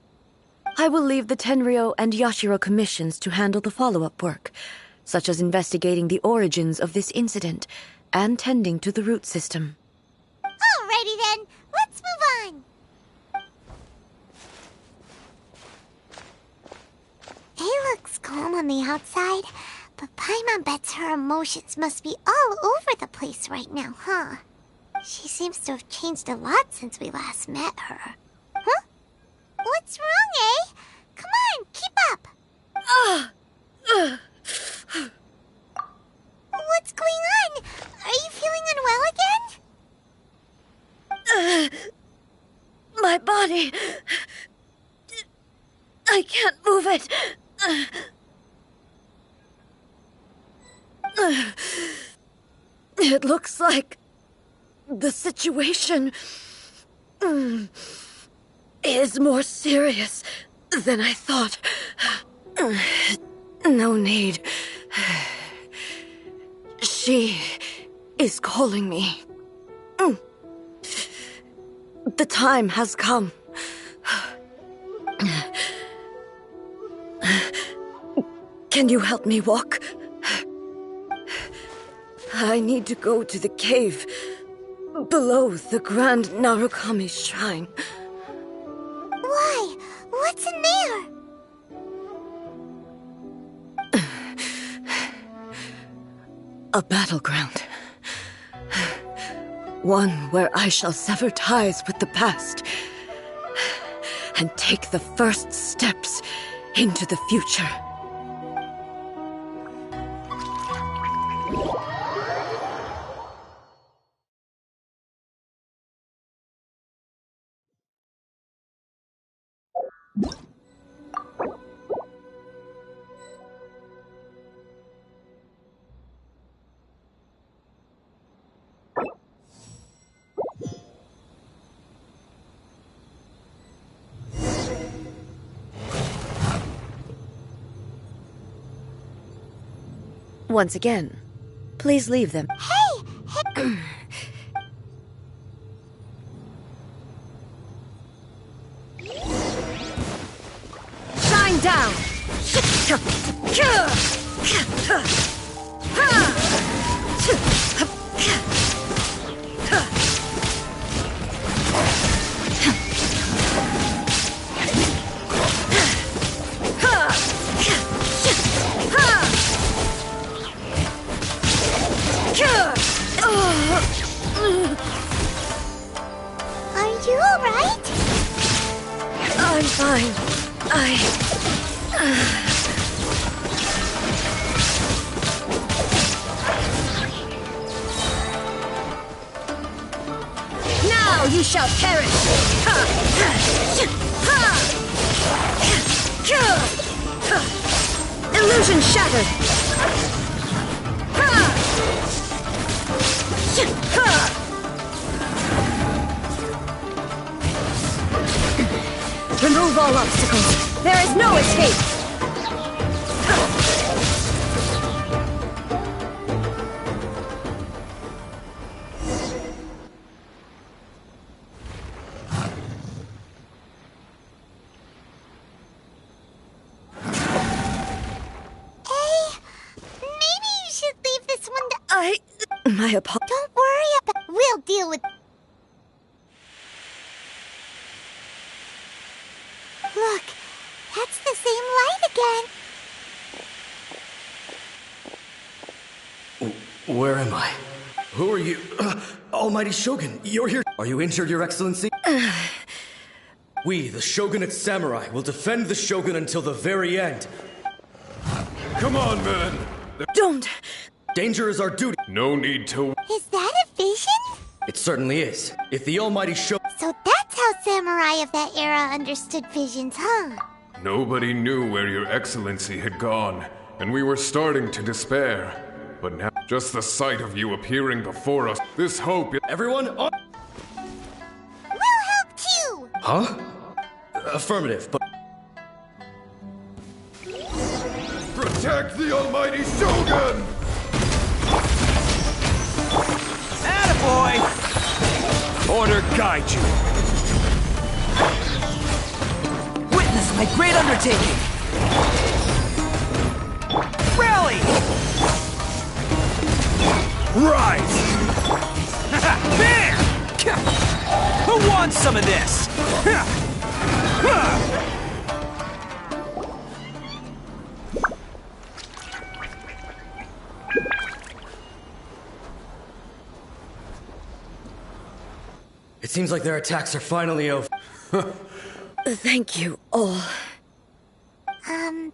I will leave the Tenryo and Yashiro commissions to handle the follow-up work, such as investigating the origins of this incident and tending to the root system. Alrighty then, let's move on. It looks calm on the outside, but Paimon bets her emotions must be all over the place right now, huh? She seems to have changed a lot since we last met her. Huh? What's wrong, eh? Come on, keep up! What's going on? Are you feeling unwell again? My body... I can't move it. It looks like the situation is more serious than I thought. No need. She is calling me. The time has come. Can you help me walk? I need to go to the cave below the Grand Narukami Shrine. Why? What's in there? A battleground. One where I shall sever ties with the past and take the first steps into the future. Once again, please leave them. Hey! Shine down! Are you alright? I'm fine. Now you shall perish! Illusion shattered! Remove all obstacles. There is no escape. Maybe you should leave this one to... My apologies. Don't worry about... We'll deal with... Look, that's the same light again. Where am I? Who are you? Almighty Shogun, you're here. Are you injured, Your Excellency? We, the Shogunate Samurai, will defend the Shogun until the very end. Come on, men! Don't! Danger is our duty. No need to... Is that a vision? It certainly is. If the Almighty Shogun... So that's how samurai of that era understood visions, huh? Nobody knew where your excellency had gone, and we were starting to despair. But now, just the sight of you appearing before us, this hope... Everyone on... We'll help too! Huh? Affirmative, but... Protect the almighty Shogun! Attaboy! Order guide you. Witness my great undertaking. Rally! Rise! There! Who wants some of this? It seems like their attacks are finally over. Thank you all. I'm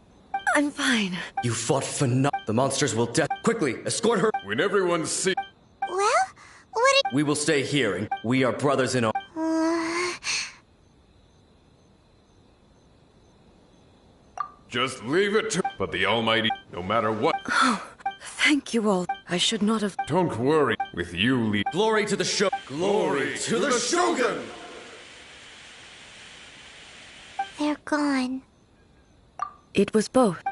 fine. You fought The monsters will Quickly, escort her. When everyone sees... Well, what did... We will stay here, and we are brothers in all. Just leave it to... But the almighty, no matter what... Thank you all. I should not have... Don't worry. With you lead... Glory to the Shogun. Glory to the Shogun! They're gone. It was both.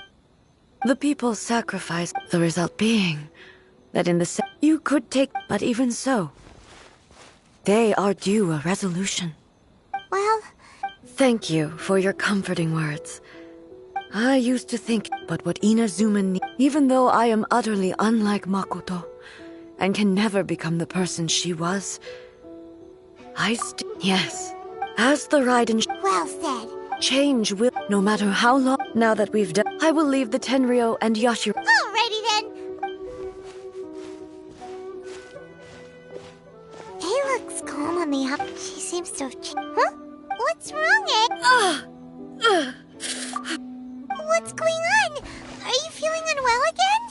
The people sacrificed, the result being that in the you could take, but even so, they are due a resolution. Well... Thank you for your comforting words. I used to think, but what Inazuma even though I am utterly unlike Makoto, and can never become the person she was, yes, as the Raiden Well said. change will, no matter how long, now that we've done, I will leave the Tenryo and Yashiro. Alrighty then. He looks calm on the up. She seems to have... Huh? What's wrong, Ed? What's going on? Are you feeling unwell again?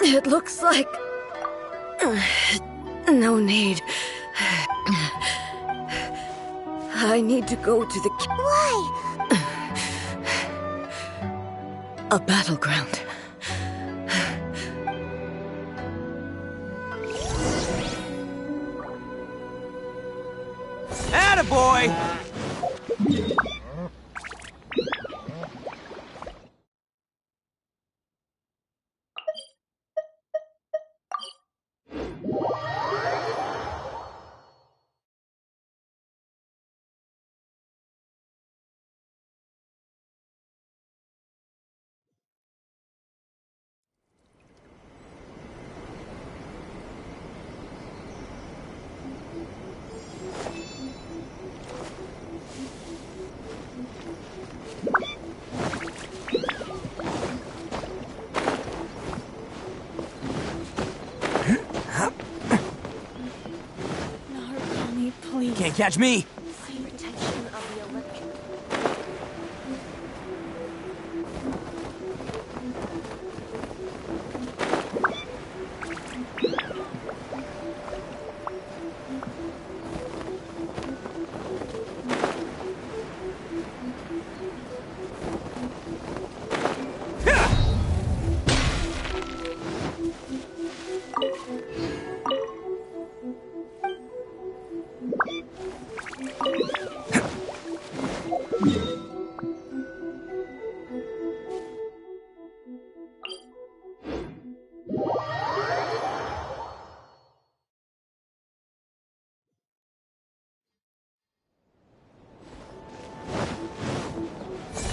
It looks like... no need. I need to go to the... Why? A battleground. Attaboy! Can't catch me! Protection of the electric.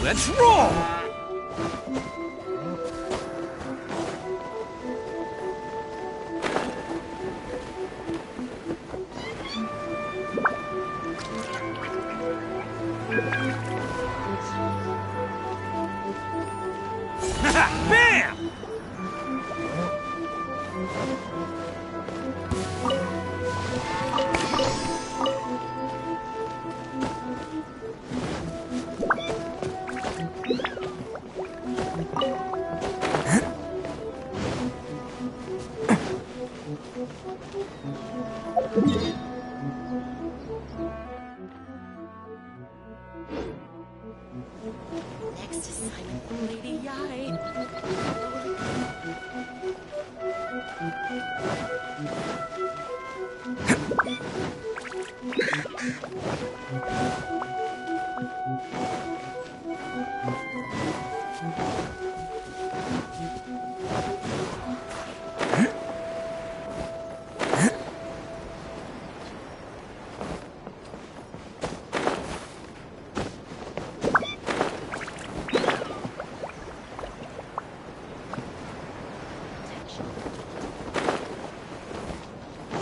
Let's roll! Bam! Next assignment for Lady Yai.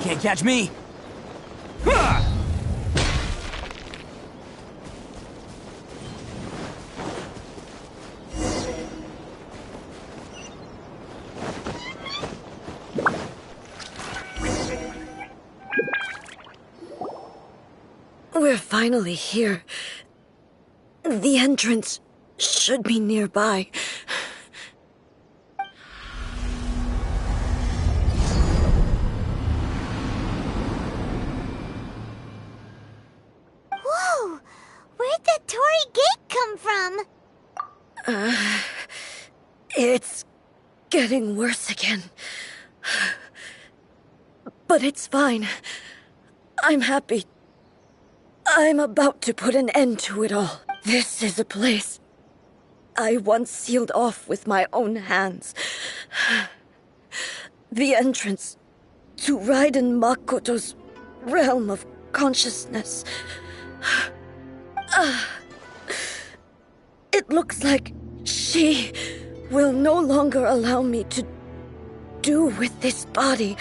Can't catch me! We're finally here. The entrance should be nearby. Whoa! Where'd that Torii gate come from? It's getting worse again. But it's fine. I'm happy. I'm about to put an end to it all. This is a place I once sealed off with my own hands. The entrance to Raiden Makoto's realm of consciousness. It looks like she will no longer allow me to do with this body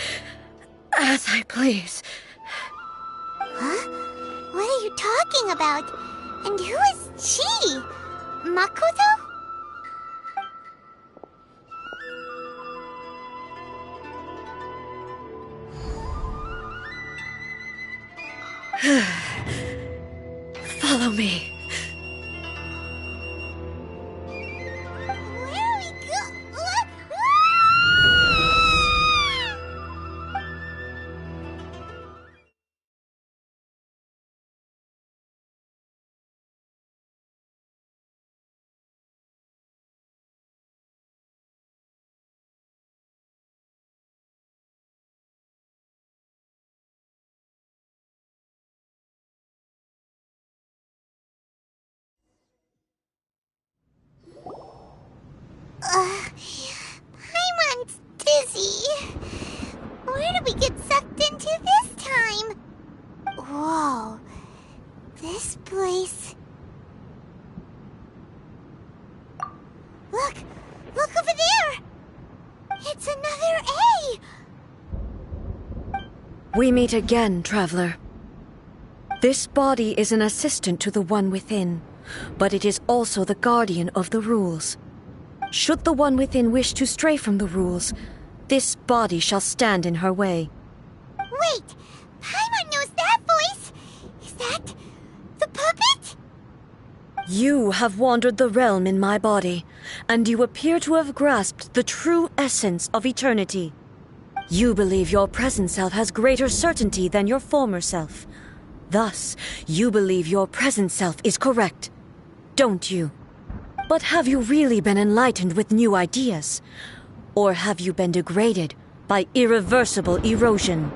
as I please. Huh? What are you talking about? And who is she? Makoto? Follow me. Where are we Paimon's dizzy. Where did we get sucked into this time? Whoa. This place... Look! Look over there! It's another A! We meet again, traveler. This body is an assistant to the one within, but it is also the guardian of the rules. Should the one within wish to stray from the rules, this body shall stand in her way. Wait! Paimon knows that voice! that the puppet? You have wandered the realm in my body, and you appear to have grasped the true essence of eternity. You believe your present self has greater certainty than your former self. Thus, you believe your present self is correct, don't you? But have you really been enlightened with new ideas? Or have you been degraded by irreversible erosion?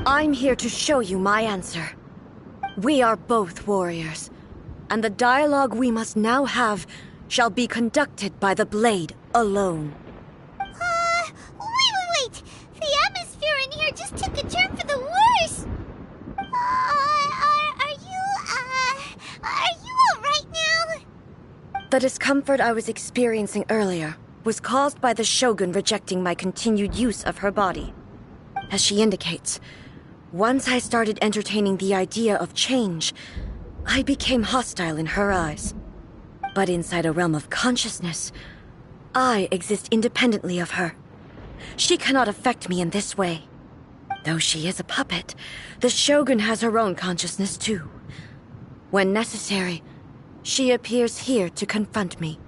I'm here to show you my answer. We are both warriors, and the dialogue we must now have shall be conducted by the blade alone. Wait! The atmosphere in here just took a turn for the worse! Are you alright now? The discomfort I was experiencing earlier was caused by the Shogun rejecting my continued use of her body. As she indicates, once I started entertaining the idea of change, I became hostile in her eyes. But inside a realm of consciousness, I exist independently of her. She cannot affect me in this way. Though she is a puppet, the Shogun has her own consciousness too. When necessary, she appears here to confront me.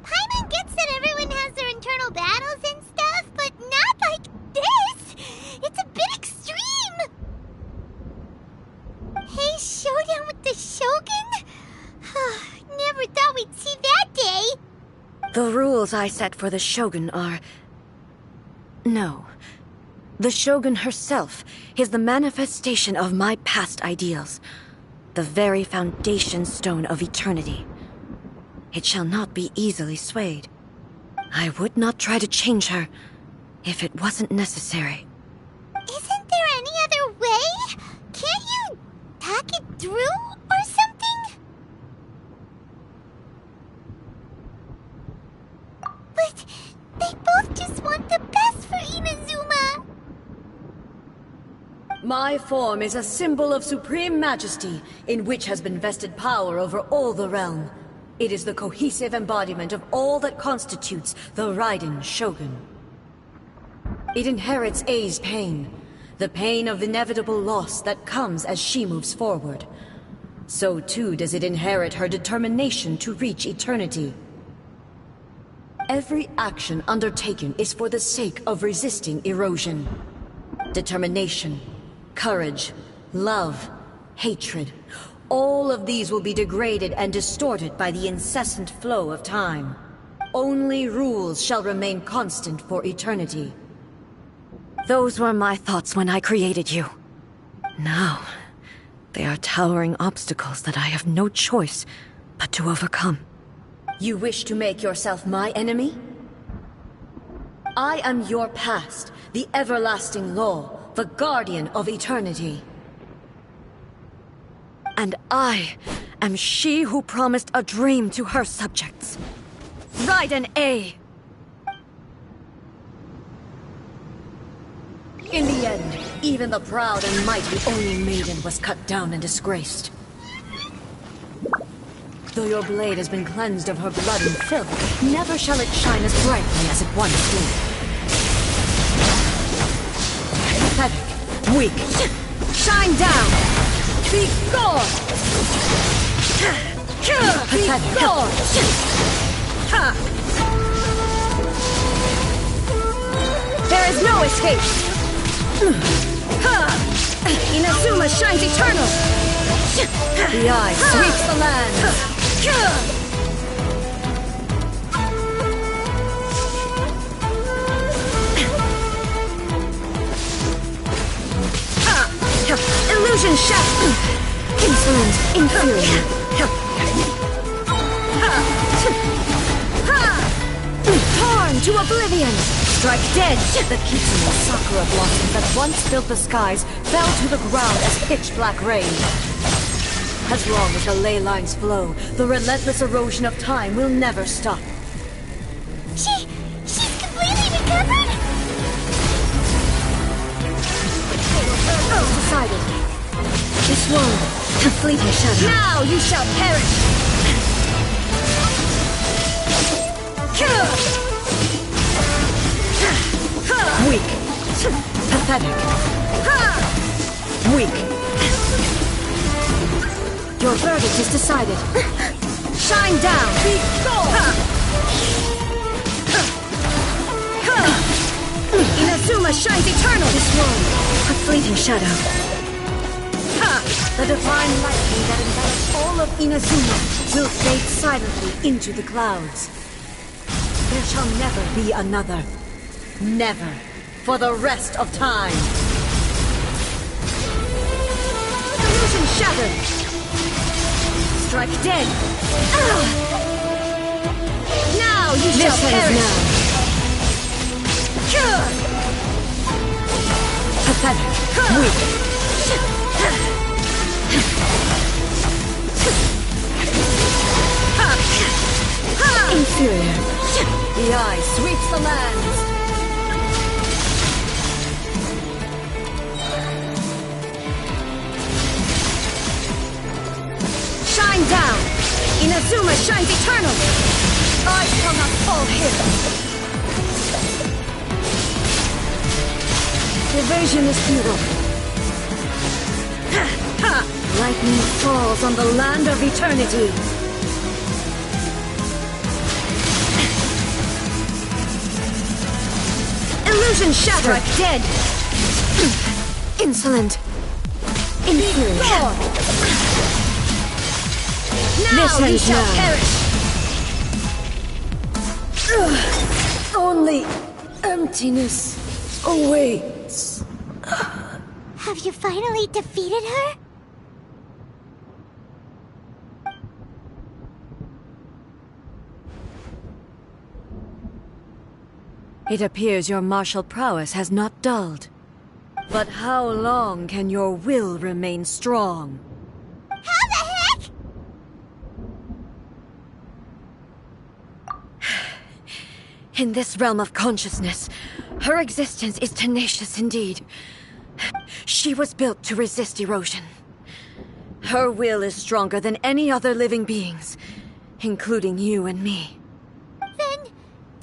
Paimon gets that everyone has their internal battles and stuff, but not like this! It's a bit extreme! Hey, showdown with the Shogun? Never thought we'd see that day! The rules I set for the Shogun are... No. The Shogun herself is the manifestation of my past ideals. The very foundation stone of eternity. It shall not be easily swayed. I would not try to change her if it wasn't necessary. Isn't there any other way? Can't you talk it through or something? But they both just want the best for Inazuma. My form is a symbol of supreme majesty, in which has been vested power over all the realm. It is the cohesive embodiment of all that constitutes the Raiden Shogun. It inherits Ei's pain, the pain of inevitable loss that comes as she moves forward. So too does it inherit her determination to reach eternity. Every action undertaken is for the sake of resisting erosion. Determination, courage, love, hatred, all of these will be degraded and distorted by the incessant flow of time. Only rules shall remain constant for eternity. Those were my thoughts when I created you. Now, they are towering obstacles that I have no choice but to overcome. You wish to make yourself my enemy? I am your past, the everlasting law, the guardian of eternity. And I am she who promised a dream to her subjects. Raiden A. In the end, even the proud and mighty Oni Maiden was cut down and disgraced. Though your blade has been cleansed of her blood and filth, never shall it shine as brightly as it once did. Pathetic, weak, shine down! Be gone! Be gone! There is no escape! Inazuma shines eternal! The eye sweeps the land! Illusion shaft! Insolent, inferior. Torn to oblivion! Strike dead! The Kitsune Sakura blossoms that once filled the skies fell to the ground as pitch-black rain. As long as the ley lines flow, the relentless erosion of time will never stop. She's completely recovered? Decided. This world, a fleeting shadow. Now you shall perish! Weak. Pathetic. Weak. Your verdict is decided. Shine down! Be gone! Inazuma shines eternal! This world, a fleeting shadow. The divine lightning that envelops all of Inazuma will fade silently into the clouds. There shall never be another. Never. For the rest of time. Illusion shattered. Strike dead. Now you shall perish. Pathetic. Weak. Inferior. The eye sweeps the lands. Shine down! Inazuma shines eternal! I shall not fall here! Evasion is futile. Lightning falls on the land of eternity. Illusion shattered! Strike dead! Insolent! Inferior! Now you shall perish! Only emptiness awaits. Have you finally defeated her? It appears your martial prowess has not dulled. But how long can your will remain strong? How the heck? In this realm of consciousness, her existence is tenacious indeed. She was built to resist erosion. Her will is stronger than any other living being's, including you and me. Then,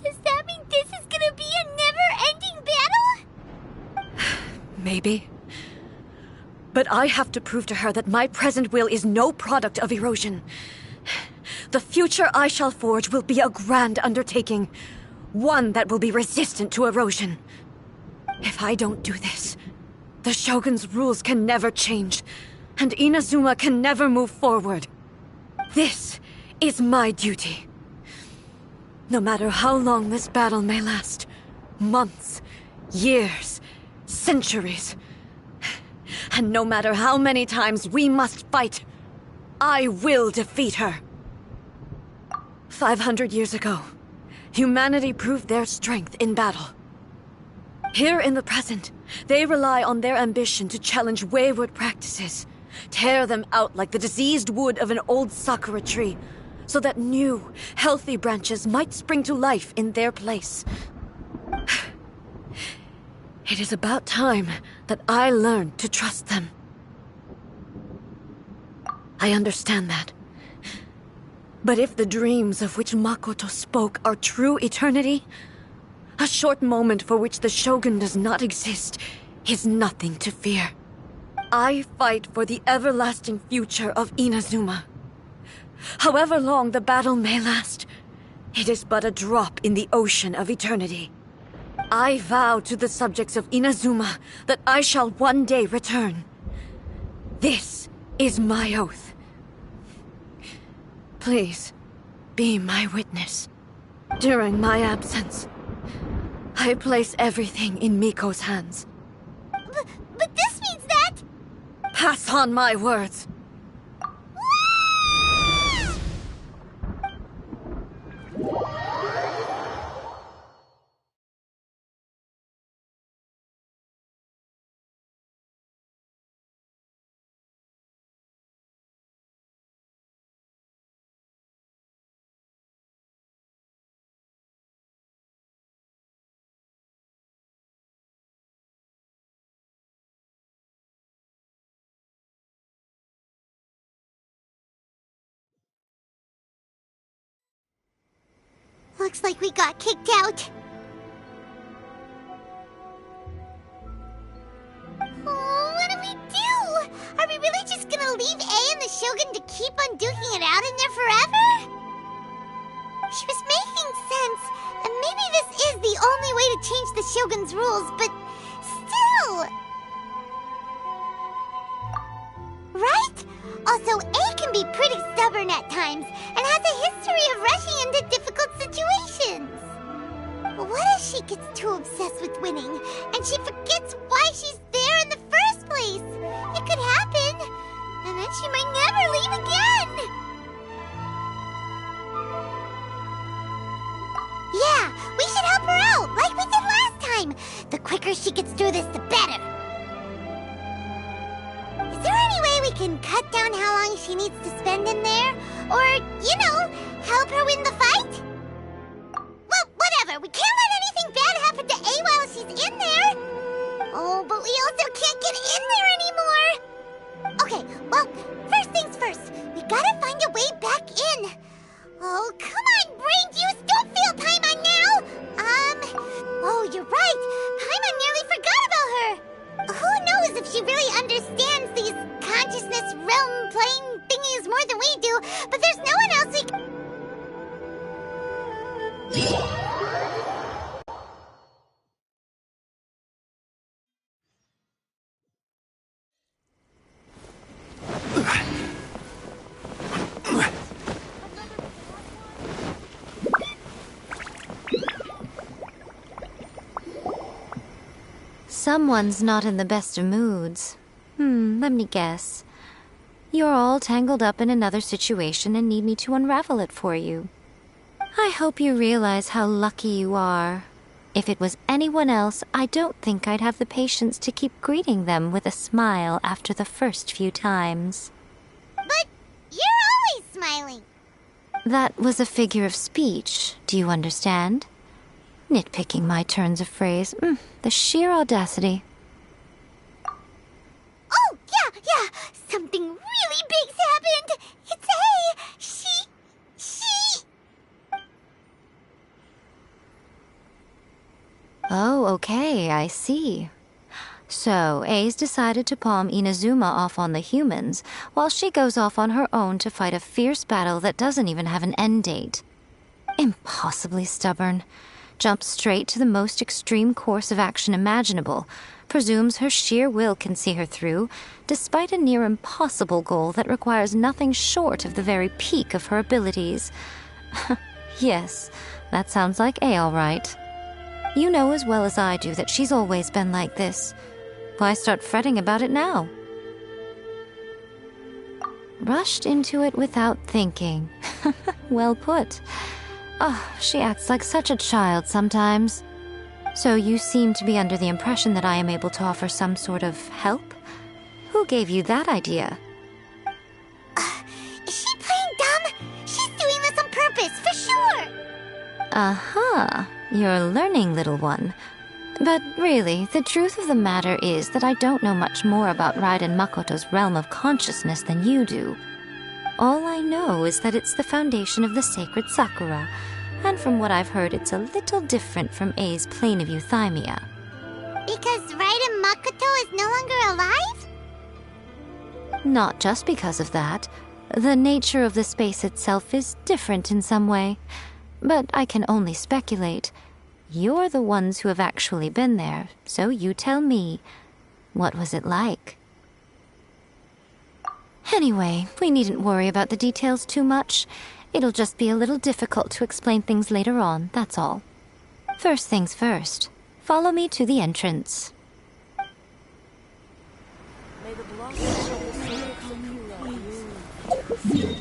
does that mean this is gonna be a never-ending battle? Maybe. But I have to prove to her that my present will is no product of erosion. The future I shall forge will be a grand undertaking. One that will be resistant to erosion. If I don't do this, the Shogun's rules can never change, and Inazuma can never move forward. This is my duty. No matter how long this battle may last, months, years, centuries, and no matter how many times we must fight, I will defeat her. 500 years ago, humanity proved their strength in battle. Here in the present, they rely on their ambition to challenge wayward practices, tear them out like the diseased wood of an old sakura tree, so that new, healthy branches might spring to life in their place. It is about time that I learned to trust them. I understand that. But if the dreams of which Makoto spoke are true eternity, a short moment for which the Shogun does not exist is nothing to fear. I fight for the everlasting future of Inazuma. However long the battle may last, it is but a drop in the ocean of eternity. I vow to the subjects of Inazuma that I shall one day return. This is my oath. Please, be my witness. During my absence, I place everything in Miko's hands. But this means that... Pass on my words. Looks like we got kicked out. Oh, what do we do? leave A and the Shogun to keep on duking it out in there forever? She was making sense, and maybe this is the only way to change the Shogun's rules, but still... Right? Also, A can be pretty stubborn at times, and has a history of rushing into difficult situations. What if she gets too obsessed with winning, and she forgets why she's there in the first place? It could happen, and then she might never leave again. Yeah, we should help her out, like we did last time. The quicker she gets through this, the better. Is there any way we can cut down how long she needs to spend in there? Or, help her win the fight? Well, whatever. We can't let anything bad happen to A while she's in there. Oh, but we also can't get in there anymore. Okay, well, first things first. We gotta find a way back in. Oh, come on, brain juice. Don't feel Paimon now. Oh, you're right. Paimon nearly forgot about her. Who knows if she really understands these consciousness realm plane thingies more than we do, but there's no one else we can... Someone's not in the best of moods. Let me guess. You're all tangled up in another situation and need me to unravel it for you. I hope you realize how lucky you are. If it was anyone else, I don't think I'd have the patience to keep greeting them with a smile after the first few times. But you're always smiling. That was a figure of speech, do you understand? Nitpicking my turns of phrase. The sheer audacity. Oh, yeah. Something really big's happened. It's A. She... Oh, okay, I see. So, A's decided to palm Inazuma off on the humans, while she goes off on her own to fight a fierce battle that doesn't even have an end date. Impossibly stubborn. Jumps straight to the most extreme course of action imaginable, presumes her sheer will can see her through, despite a near impossible goal that requires nothing short of the very peak of her abilities. Yes, that sounds like A all right. You know as well as I do that she's always been like this. Why start fretting about it now? Rushed into it without thinking. Well put. Oh, she acts like such a child sometimes. So you seem to be under the impression that I am able to offer some sort of help? Who gave you that idea? Is she playing dumb? She's doing this on purpose, for sure. Uh-huh. You're learning, little one. But really, the truth of the matter is that I don't know much more about Raiden Makoto's realm of consciousness than you do. All I know is that it's the foundation of the sacred Sakura, and from what I've heard, it's a little different from A's plane of euthymia. Because Raiden Makoto is no longer alive? Not just because of that. The nature of the space itself is different in some way. But I can only speculate. You're the ones who have actually been there, so you tell me. What was it like? Anyway, we needn't worry about the details too much. It'll just be a little difficult to explain things later on, that's all. First things first. Follow me to the entrance. May the blossoms of the sea come you.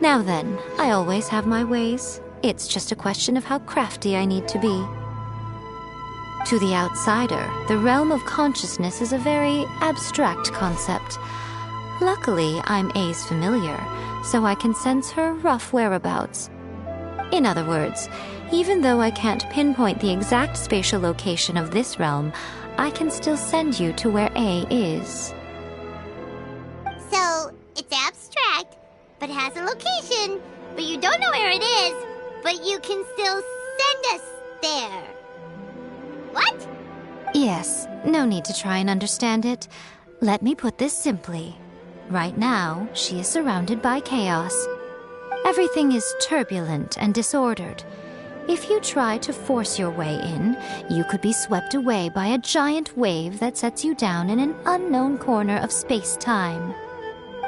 Now then, I always have my ways. It's just a question of how crafty I need to be. To the outsider, the realm of consciousness is a very abstract concept. Luckily, I'm A's familiar, so I can sense her rough whereabouts. In other words, even though I can't pinpoint the exact spatial location of this realm, I can still send you to where A is. So, it's abstract, but has a location, but you don't know where it is, but you can still send us there. What? Yes, no need to try and understand it. Let me put this simply. Right now, she is surrounded by chaos. Everything is turbulent and disordered. If you try to force your way in, you could be swept away by a giant wave that sets you down in an unknown corner of space-time.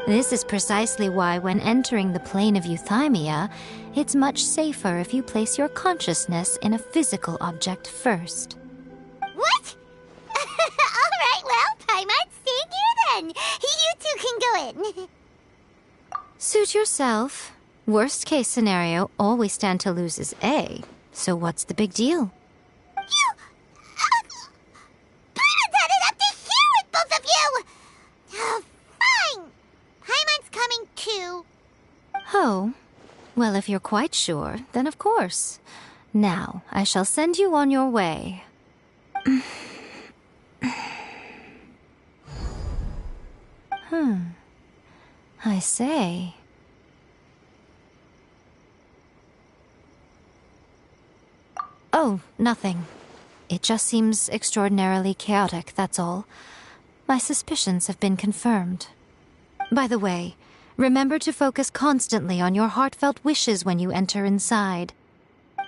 This is precisely why when entering the plane of euthymia, it's much safer if you place your consciousness in a physical object first. What? Alright, well, Paimon, stay here then. You two can go in. Suit yourself. Worst case scenario, all we stand to lose is A. So what's the big deal? You... Paimon's had it up to here with both of you! Fine. Paimon's coming too. Oh. Well, if you're quite sure, then of course. Now, I shall send you on your way. I say... Oh, nothing. It just seems extraordinarily chaotic, that's all. My suspicions have been confirmed. By the way, remember to focus constantly on your heartfelt wishes when you enter inside.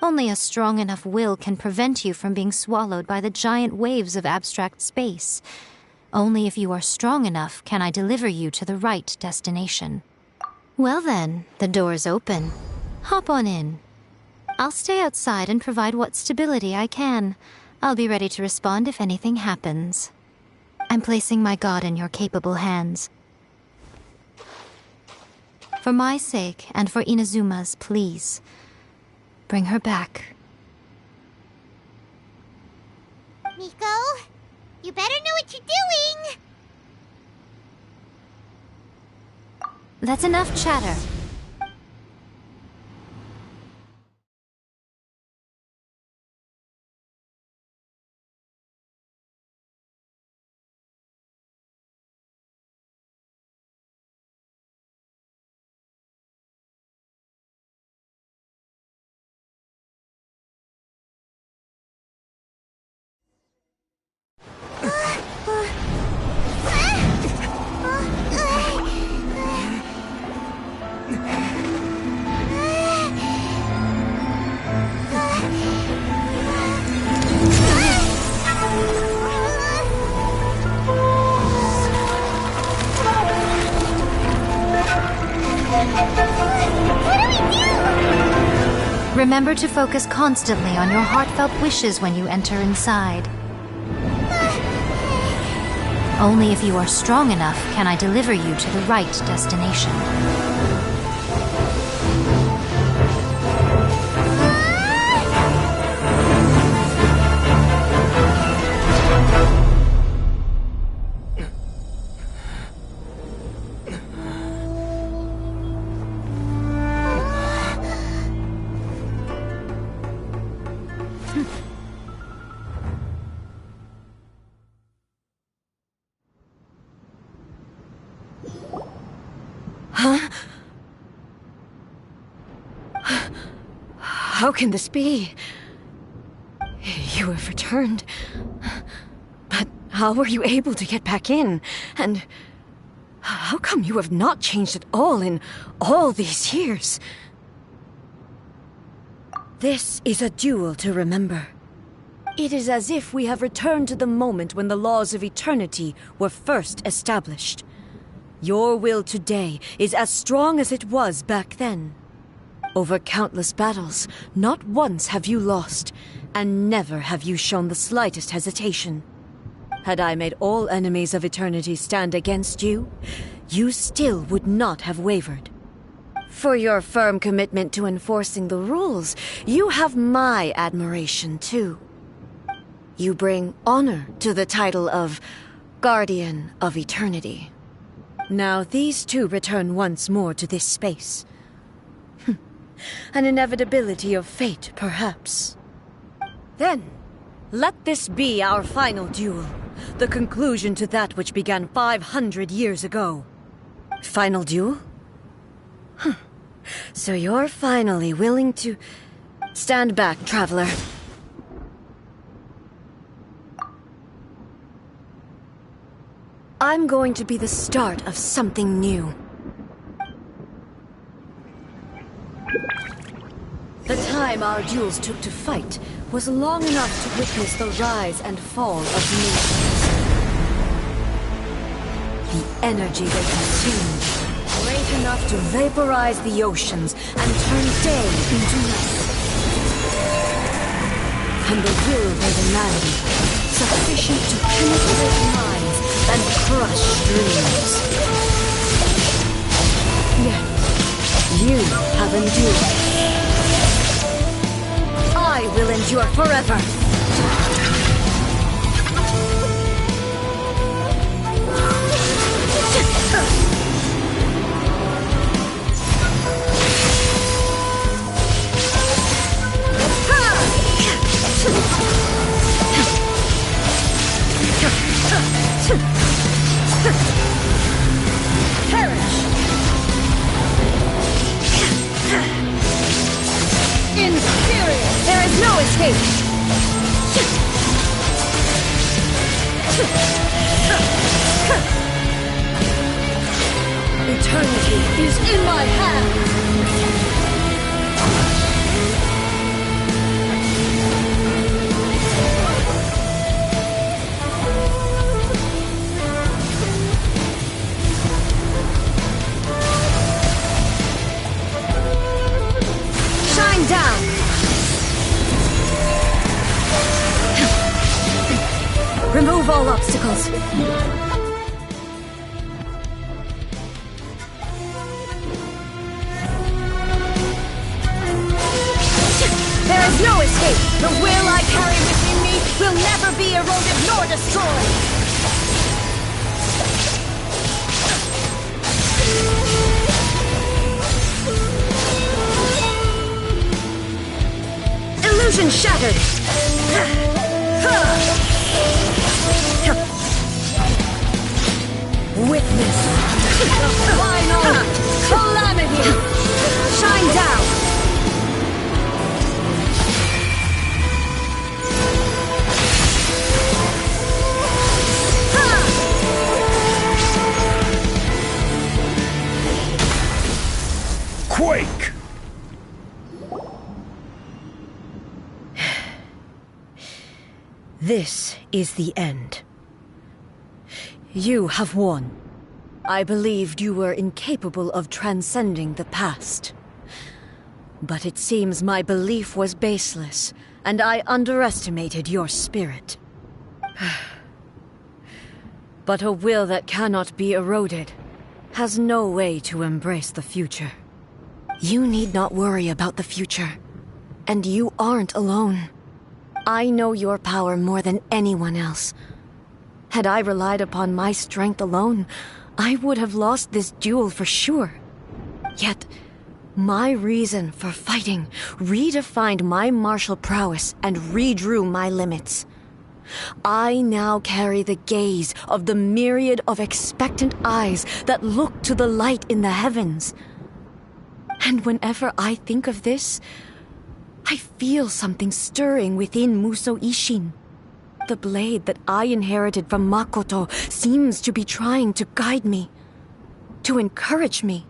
Only a strong enough will can prevent you from being swallowed by the giant waves of abstract space. Only if you are strong enough can I deliver you to the right destination. Well then, the door's open. Hop on in. I'll stay outside and provide what stability I can. I'll be ready to respond if anything happens. I'm placing my god in your capable hands. For my sake and for Inazuma's, please, bring her back. Miko, you better know what you're doing! That's enough chatter. Remember to focus constantly on your heartfelt wishes when you enter inside. Only if you are strong enough can I deliver you to the right destination. How can this be? You have returned. But how were you able to get back in? And how come you have not changed at all in all these years? This is a duel to remember. It is as if we have returned to the moment when the laws of eternity were first established. Your will today is as strong as it was back then. Over countless battles, not once have you lost, and never have you shown the slightest hesitation. Had I made all enemies of eternity stand against you, you still would not have wavered. For your firm commitment to enforcing the rules, you have my admiration too. You bring honor to the title of Guardian of Eternity. Now these two return once more to this space. An inevitability of fate, perhaps. Then, let this be our final duel. The conclusion to that which began 500 years ago. Final duel? So you're finally willing to... Stand back, traveler. I'm going to be the start of something new. The time our duels took to fight was long enough to witness the rise and fall of nations. The energy they consumed, great enough to vaporize the oceans and turn day into night. And the will they demanded, sufficient to penetrate minds and crush dreams. Yet, you have endured. I will endure forever. Perish! Inferior! There is no escape! Eternity is in my hands! Shine down! Remove all obstacles. There is no escape. The will I carry within me will never be eroded nor destroyed. Illusion shattered. Witness the final calamity. Shine down. Quake! This is the end. You have won. I believed you were incapable of transcending the past. But it seems my belief was baseless, and I underestimated your spirit. But a will that cannot be eroded has no way to embrace the future. You need not worry about the future, and you aren't alone. I know your power more than anyone else. Had I relied upon my strength alone, I would have lost this duel for sure. Yet, my reason for fighting redefined my martial prowess and redrew my limits. I now carry the gaze of the myriad of expectant eyes that look to the light in the heavens. And whenever I think of this, I feel something stirring within Musou Ishin. The blade that I inherited from Makoto seems to be trying to guide me, to encourage me.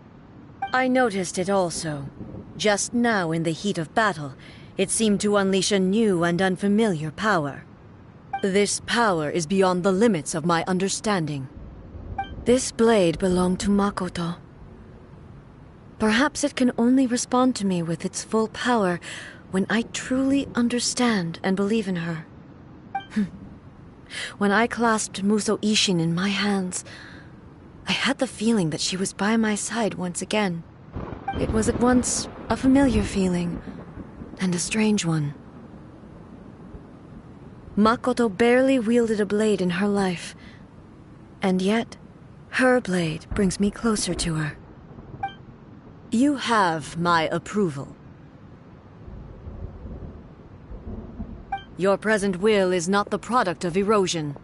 I noticed it also. Just now in the heat of battle, it seemed to unleash a new and unfamiliar power. This power is beyond the limits of my understanding. This blade belonged to Makoto. Perhaps it can only respond to me with its full power when I truly understand and believe in her. When I clasped Musou Ishin in my hands, I had the feeling that she was by my side once again. It was at once a familiar feeling and a strange one. Makoto barely wielded a blade in her life, and yet her blade brings me closer to her. You have my approval. Your present will is not the product of erosion.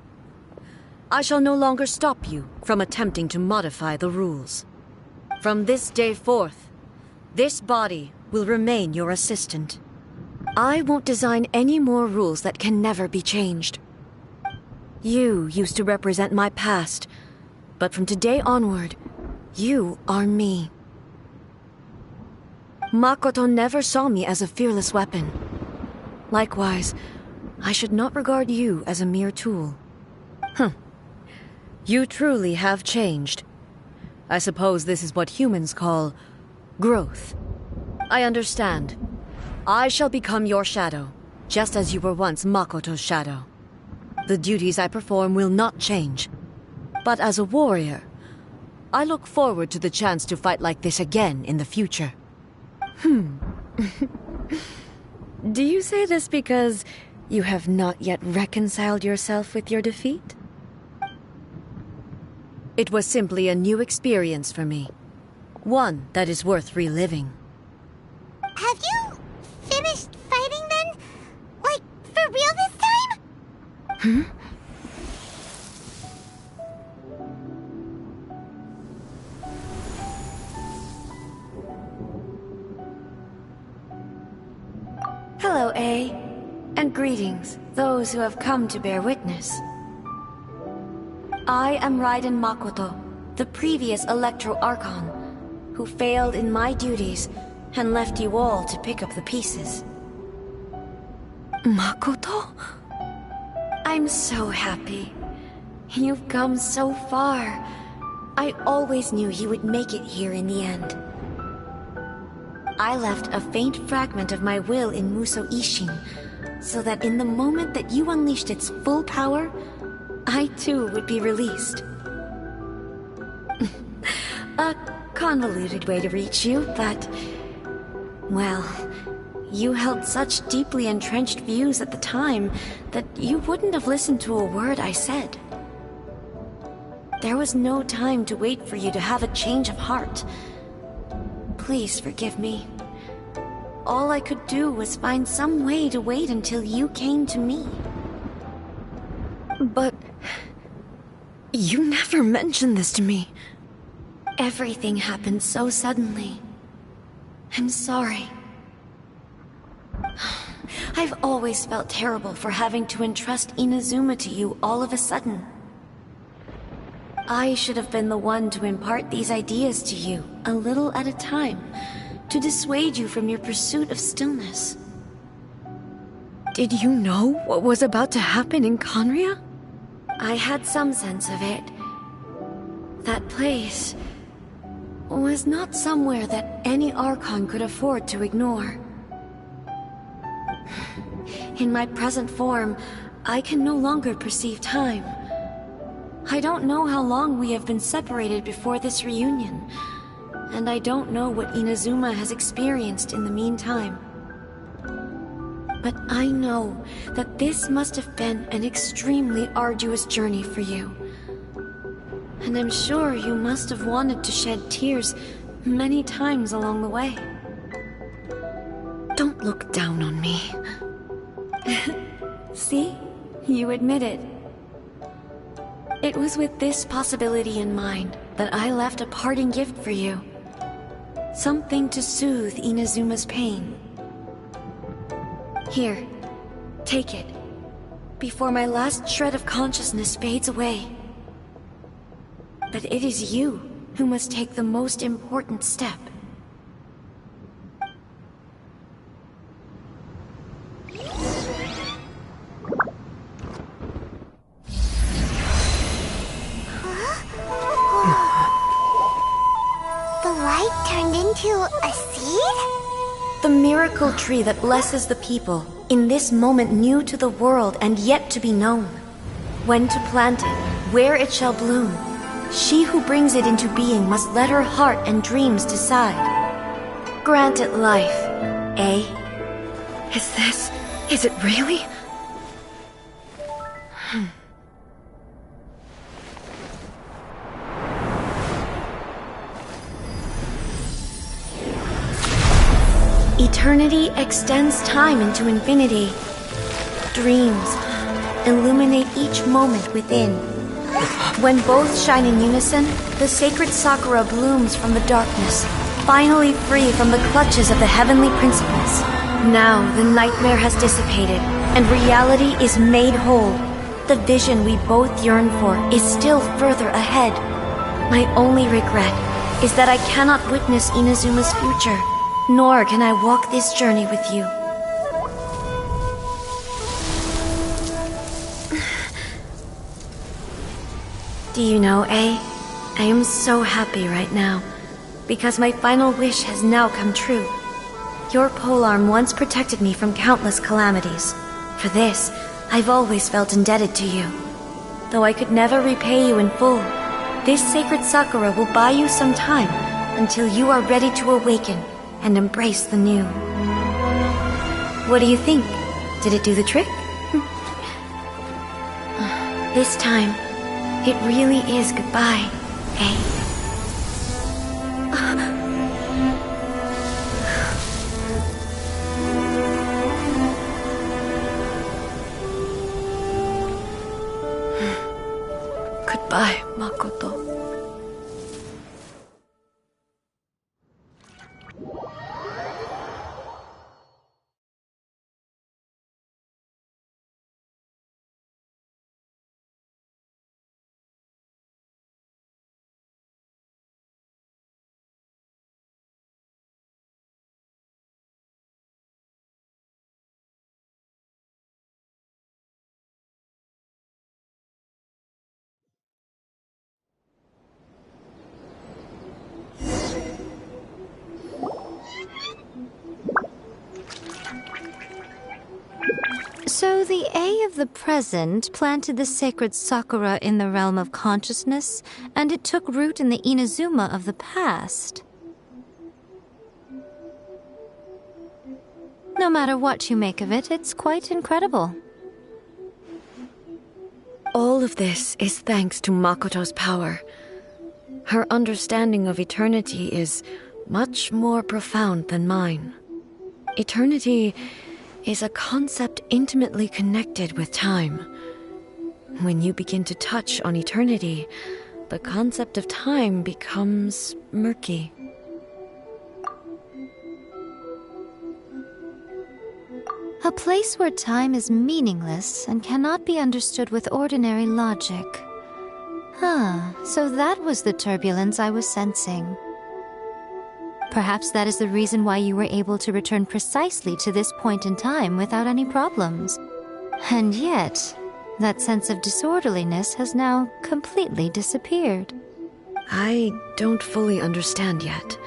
I shall no longer stop you from attempting to modify the rules. From this day forth, this body will remain your assistant. I won't design any more rules that can never be changed. You used to represent my past, but from today onward, you are me. Makoto never saw me as a fearless weapon. Likewise, I should not regard you as a mere tool. You truly have changed. I suppose this is what humans call growth. I understand. I shall become your shadow, just as you were once Makoto's shadow. The duties I perform will not change. But as a warrior, I look forward to the chance to fight like this again in the future. Do you say this because you have not yet reconciled yourself with your defeat? It was simply a new experience for me. One that is worth reliving. Have you finished fighting then? Like, for real this time? Hello, A. And greetings, those who have come to bear witness. I am Raiden Makoto, the previous Electro Archon, who failed in my duties and left you all to pick up the pieces. Makoto? I'm so happy. You've come so far. I always knew you would make it here in the end. I left a faint fragment of my will in Muso Ishin, so that in the moment that you unleashed its full power, I too would be released. A convoluted way to reach you, but... well, you held such deeply entrenched views at the time that you wouldn't have listened to a word I said. There was no time to wait for you to have a change of heart. Please forgive me. All I could do was find some way to wait until you came to me. But... you never mentioned this to me. Everything happened so suddenly. I'm sorry. I've always felt terrible for having to entrust Inazuma to you all of a sudden. I should have been the one to impart these ideas to you, a little at a time, to dissuade you from your pursuit of stillness. Did you know what was about to happen in Conria? I had some sense of it. That place was not somewhere that any Archon could afford to ignore. In my present form, I can no longer perceive time. I don't know how long we have been separated before this reunion, and I don't know what Inazuma has experienced in the meantime. But I know that this must have been an extremely arduous journey for you. And I'm sure you must have wanted to shed tears many times along the way. Don't look down on me. See? You admit it. It was with this possibility in mind that I left a parting gift for you. Something to soothe Inazuma's pain. Here, take it, before my last shred of consciousness fades away. But it is you who must take the most important step. The light turned into a seed? The miracle tree that blesses the people, in this moment new to the world and yet to be known. When to plant it, where it shall bloom, she who brings it into being must let her heart and dreams decide. Grant it life, eh? Is it really? Eternity extends time into infinity. Dreams illuminate each moment within. When both shine in unison, the sacred Sakura blooms from the darkness, finally free from the clutches of the heavenly principles. Now the nightmare has dissipated, and reality is made whole. The vision we both yearn for is still further ahead. My only regret is that I cannot witness Inazuma's future, nor can I walk this journey with you. Do you know, I am so happy right now, because my final wish has now come true. Your polearm once protected me from countless calamities. For this, I've always felt indebted to you. Though I could never repay you in full, this sacred Sakura will buy you some time until you are ready to awaken and embrace the new. What do you think? Did it do the trick? This time, it really is goodbye, eh? Goodbye, Makoto. So the A of the present planted the sacred Sakura in the realm of consciousness, and it took root in the Inazuma of the past. No matter what you make of it, it's quite incredible. All of this is thanks to Makoto's power. Her understanding of eternity is much more profound than mine. Eternity is a concept intimately connected with time. When you begin to touch on eternity, the concept of time becomes murky. A place where time is meaningless and cannot be understood with ordinary logic. So that was the turbulence I was sensing. Perhaps that is the reason why you were able to return precisely to this point in time without any problems. And yet, that sense of disorderliness has now completely disappeared. I don't fully understand yet.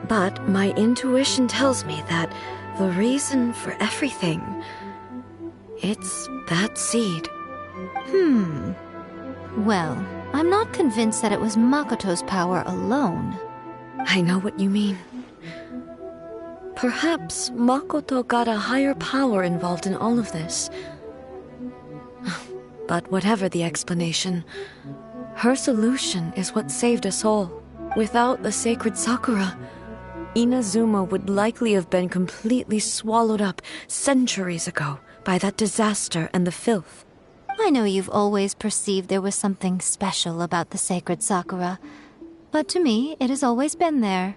But my intuition tells me that the reason for everything, it's that seed. Well, I'm not convinced that it was Makoto's power alone. I know what you mean. Perhaps Makoto got a higher power involved in all of this. But whatever the explanation, her solution is what saved us all. Without the sacred Sakura, Inazuma would likely have been completely swallowed up centuries ago by that disaster and the filth. I know you've always perceived there was something special about the sacred Sakura, but to me, it has always been there.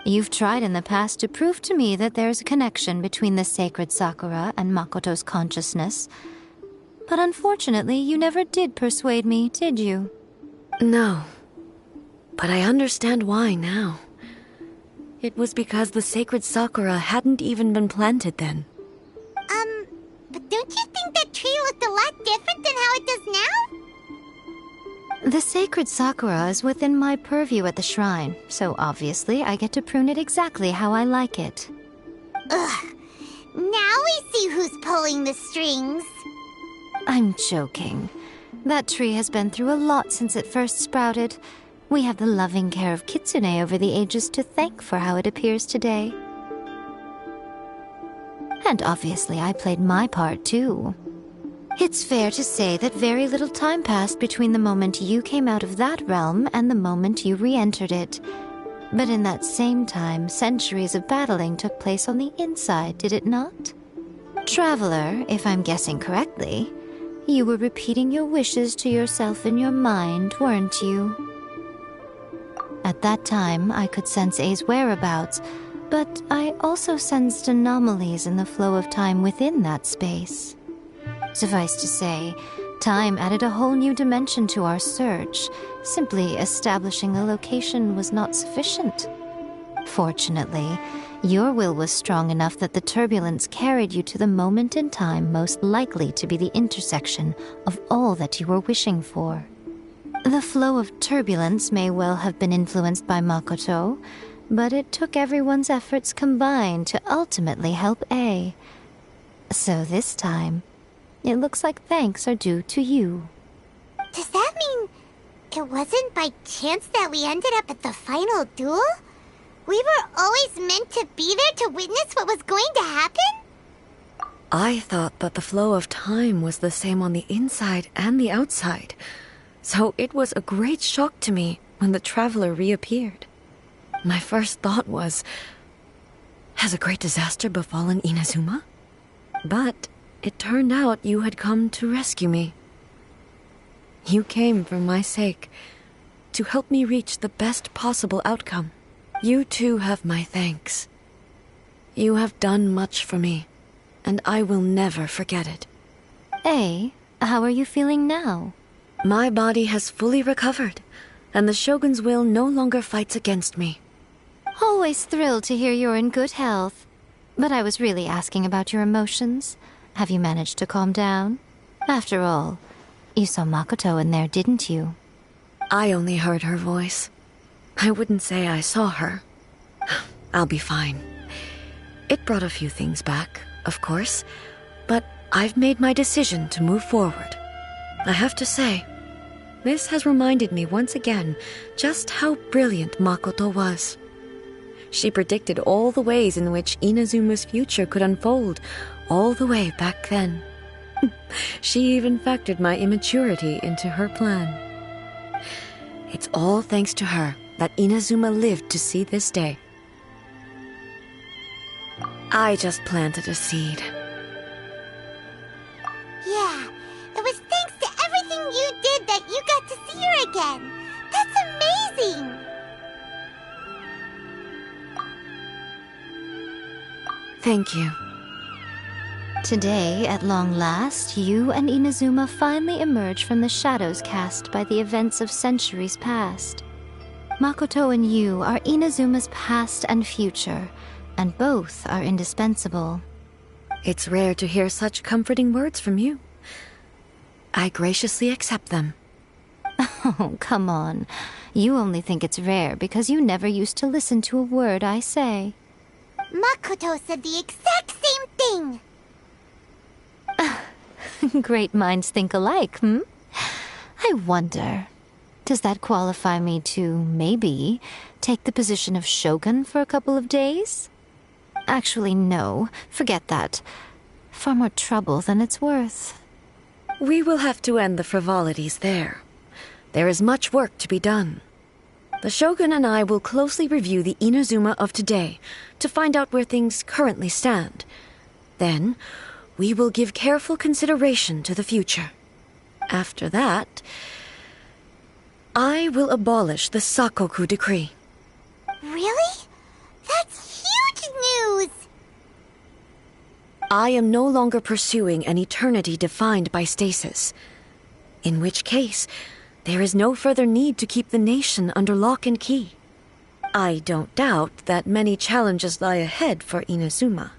You've tried in the past to prove to me that there's a connection between the sacred Sakura and Makoto's consciousness, but unfortunately, you never did persuade me, did you? No, but I understand why now. It was because the sacred Sakura hadn't even been planted then. But don't you think that tree looked a lot different than how it does now? The sacred Sakura is within my purview at the shrine, so obviously I get to prune it exactly how I like it. Ugh. Now we see who's pulling the strings. I'm joking. That tree has been through a lot since it first sprouted, We have the loving care of Kitsune over the ages to thank for how it appears today. And obviously I played my part too. It's fair to say that very little time passed between the moment you came out of that realm and the moment you re-entered it. But in that same time, centuries of battling took place on the inside, did it not? Traveler, if I'm guessing correctly, you were repeating your wishes to yourself in your mind, weren't you? At that time, I could sense A's whereabouts, but I also sensed anomalies in the flow of time within that space. Suffice to say, time added a whole new dimension to our search. Simply establishing a location was not sufficient. Fortunately, your will was strong enough that the turbulence carried you to the moment in time most likely to be the intersection of all that you were wishing for. The flow of turbulence may well have been influenced by Makoto, but it took everyone's efforts combined to ultimately help A. So this time, it looks like thanks are due to you. Does that mean it wasn't by chance that we ended up at the final duel? We were always meant to be there to witness what was going to happen? I thought that the flow of time was the same on the inside and the outside, so it was a great shock to me when the traveler reappeared. My first thought was, has a great disaster befallen Inazuma? But it turned out you had come to rescue me. You came for my sake, to help me reach the best possible outcome. You too have my thanks. You have done much for me, and I will never forget it. A, how are you feeling now? My body has fully recovered, and the Shogun's will no longer fights against me. Always thrilled to hear you're in good health. But I was really asking about your emotions. Have you managed to calm down? After all, you saw Makoto in there, didn't you? I only heard her voice. I wouldn't say I saw her. I'll be fine. It brought a few things back, of course, but I've made my decision to move forward. I have to say, this has reminded me once again just how brilliant Makoto was. She predicted all the ways in which Inazuma's future could unfold, all the way back then. She even factored my immaturity into her plan. It's all thanks to her that Inazuma lived to see this day. I just planted a seed. Yeah, it was thanks to everything you did that you got to see her again. That's amazing! Thank you. Today, at long last, you and Inazuma finally emerge from the shadows cast by the events of centuries past. Makoto and you are Inazuma's past and future, and both are indispensable. It's rare to hear such comforting words from you. I graciously accept them. Oh, come on. You only think it's rare because you never used to listen to a word I say. Makoto said the exact same thing! Great minds think alike, hmm? I wonder, does that qualify me to, maybe, take the position of Shogun for a couple of days? Actually, no. Forget that. Far more trouble than it's worth. We will have to end the frivolities there. There is much work to be done. The Shogun and I will closely review the Inazuma of today to find out where things currently stand. Then, we will give careful consideration to the future. After that, I will abolish the Sakoku decree. Really? That's huge news! I am no longer pursuing an eternity defined by stasis. In which case, there is no further need to keep the nation under lock and key. I don't doubt that many challenges lie ahead for Inazuma.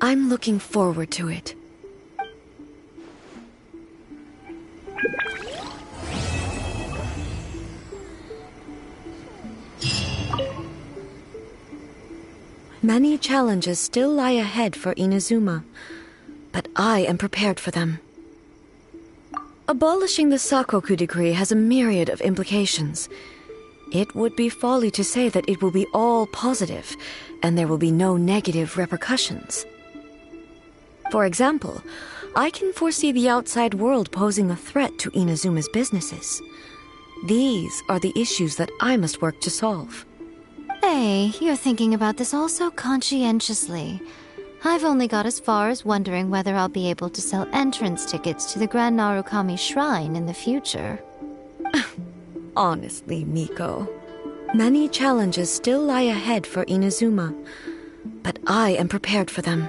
I'm looking forward to it. Many challenges still lie ahead for Inazuma, but I am prepared for them. Abolishing the Sakoku decree has a myriad of implications. It would be folly to say that it will be all positive, and there will be no negative repercussions. For example, I can foresee the outside world posing a threat to Inazuma's businesses. These are the issues that I must work to solve. Hey, you're thinking about this all so conscientiously. I've only got as far as wondering whether I'll be able to sell entrance tickets to the Grand Narukami Shrine in the future. Honestly, Miko, many challenges still lie ahead for Inazuma, but I am prepared for them.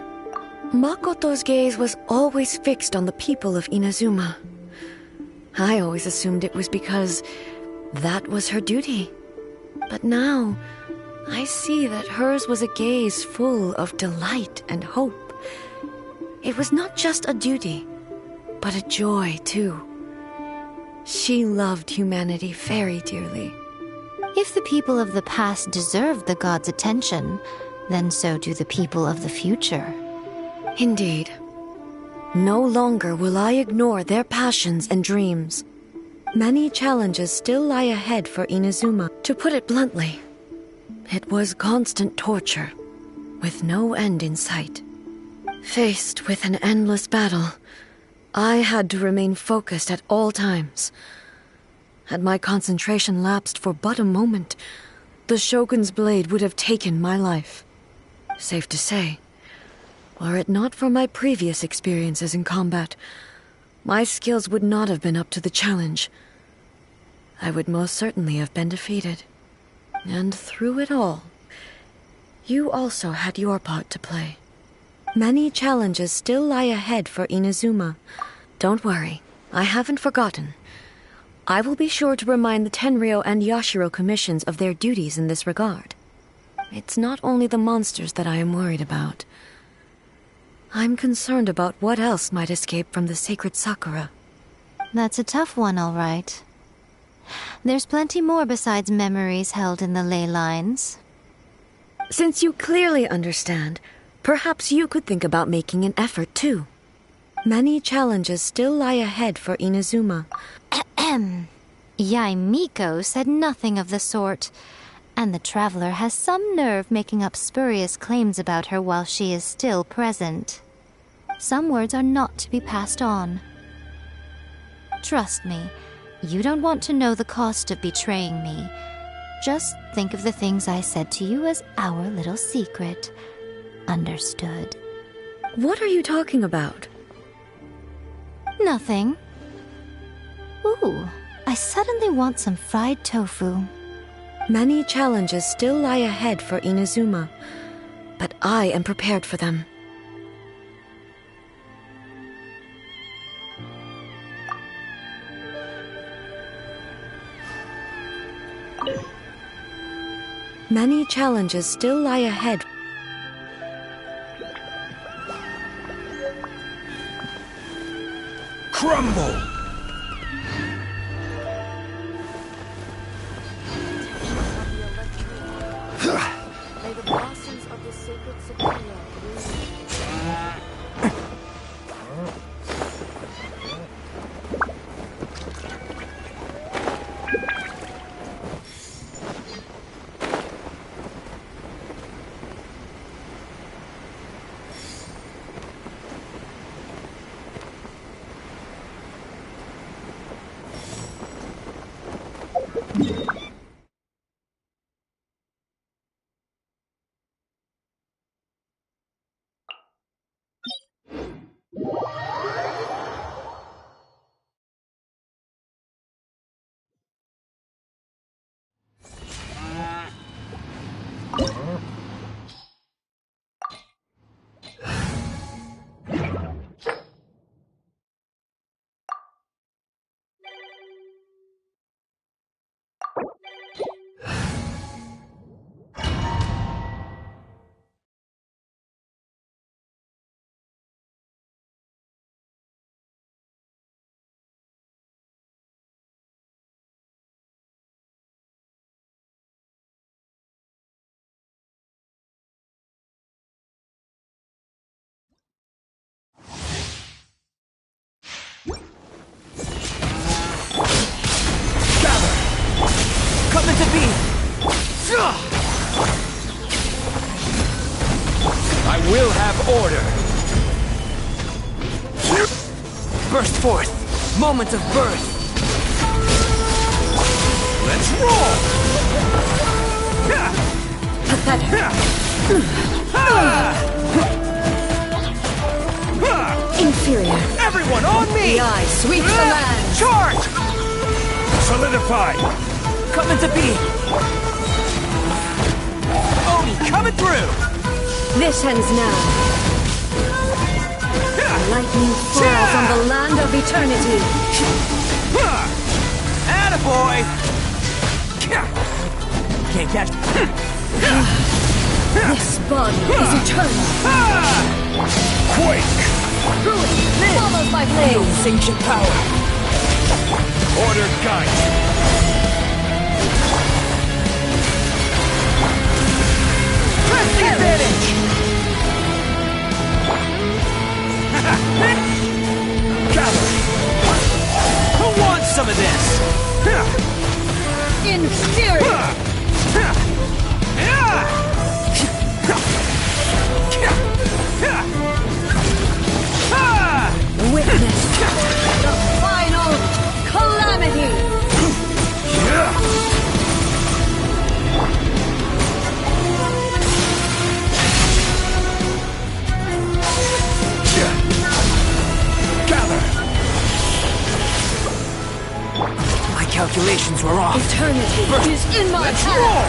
Makoto's gaze was always fixed on the people of Inazuma. I always assumed it was because that was her duty. But now, I see that hers was a gaze full of delight and hope. It was not just a duty, but a joy, too. She loved humanity very dearly. If the people of the past deserve the god's attention, then so do the people of the future. Indeed. No longer will I ignore their passions and dreams. Many challenges still lie ahead for Inazuma. To put it bluntly, it was constant torture, with no end in sight. Faced with an endless battle, I had to remain focused at all times. Had my concentration lapsed for but a moment, the Shogun's blade would have taken my life. Safe to say, were it not for my previous experiences in combat, my skills would not have been up to the challenge. I would most certainly have been defeated. And through it all, you also had your part to play. Many challenges still lie ahead for Inazuma. Don't worry, I haven't forgotten. I will be sure to remind the Tenryo and Yashiro commissions of their duties in this regard. It's not only the monsters that I am worried about. I'm concerned about what else might escape from the sacred Sakura. That's a tough one, all right. There's plenty more besides memories held in the ley lines. Since you clearly understand, perhaps you could think about making an effort too. Many challenges still lie ahead for Inazuma. Yai Miko said nothing of the sort, and the traveler has some nerve making up spurious claims about her while she is still present. Some words are not to be passed on. Trust me, you don't want to know the cost of betraying me. Just think of the things I said to you as our little secret. Understood? What are you talking about? Nothing. Ooh, I suddenly want some fried tofu. Many challenges still lie ahead for Inazuma, but I am prepared for them. Many challenges still lie ahead. Crumble! May the blossoms of the sacred Sakura bloom. Order! Burst forth! Moment of birth! Let's roll! Pathetic. Inferior. Everyone on me! The eye sweeps the land. Charge! Solidify! Coming to be! Oni coming through! This ends now. Lightning falls on the land of eternity. Attaboy! Can't catch... This body is eternal. Quake! Ruin, followed by blaze. Ancient power! Order guide! Press the advantage! Gather! Who wants some of this? Inferior! Witness the final calamity! Gather! My calculations were off. Eternity is in my Let's hand! roll!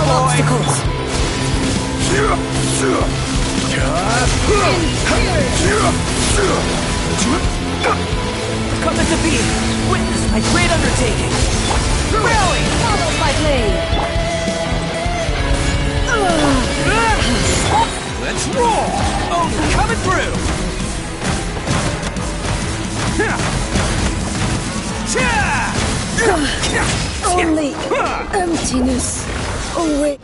Obstacles! Coming to be! Witness my great undertaking! Rally! Followed by blade! Let's roll! Oh, coming through! Only emptiness away.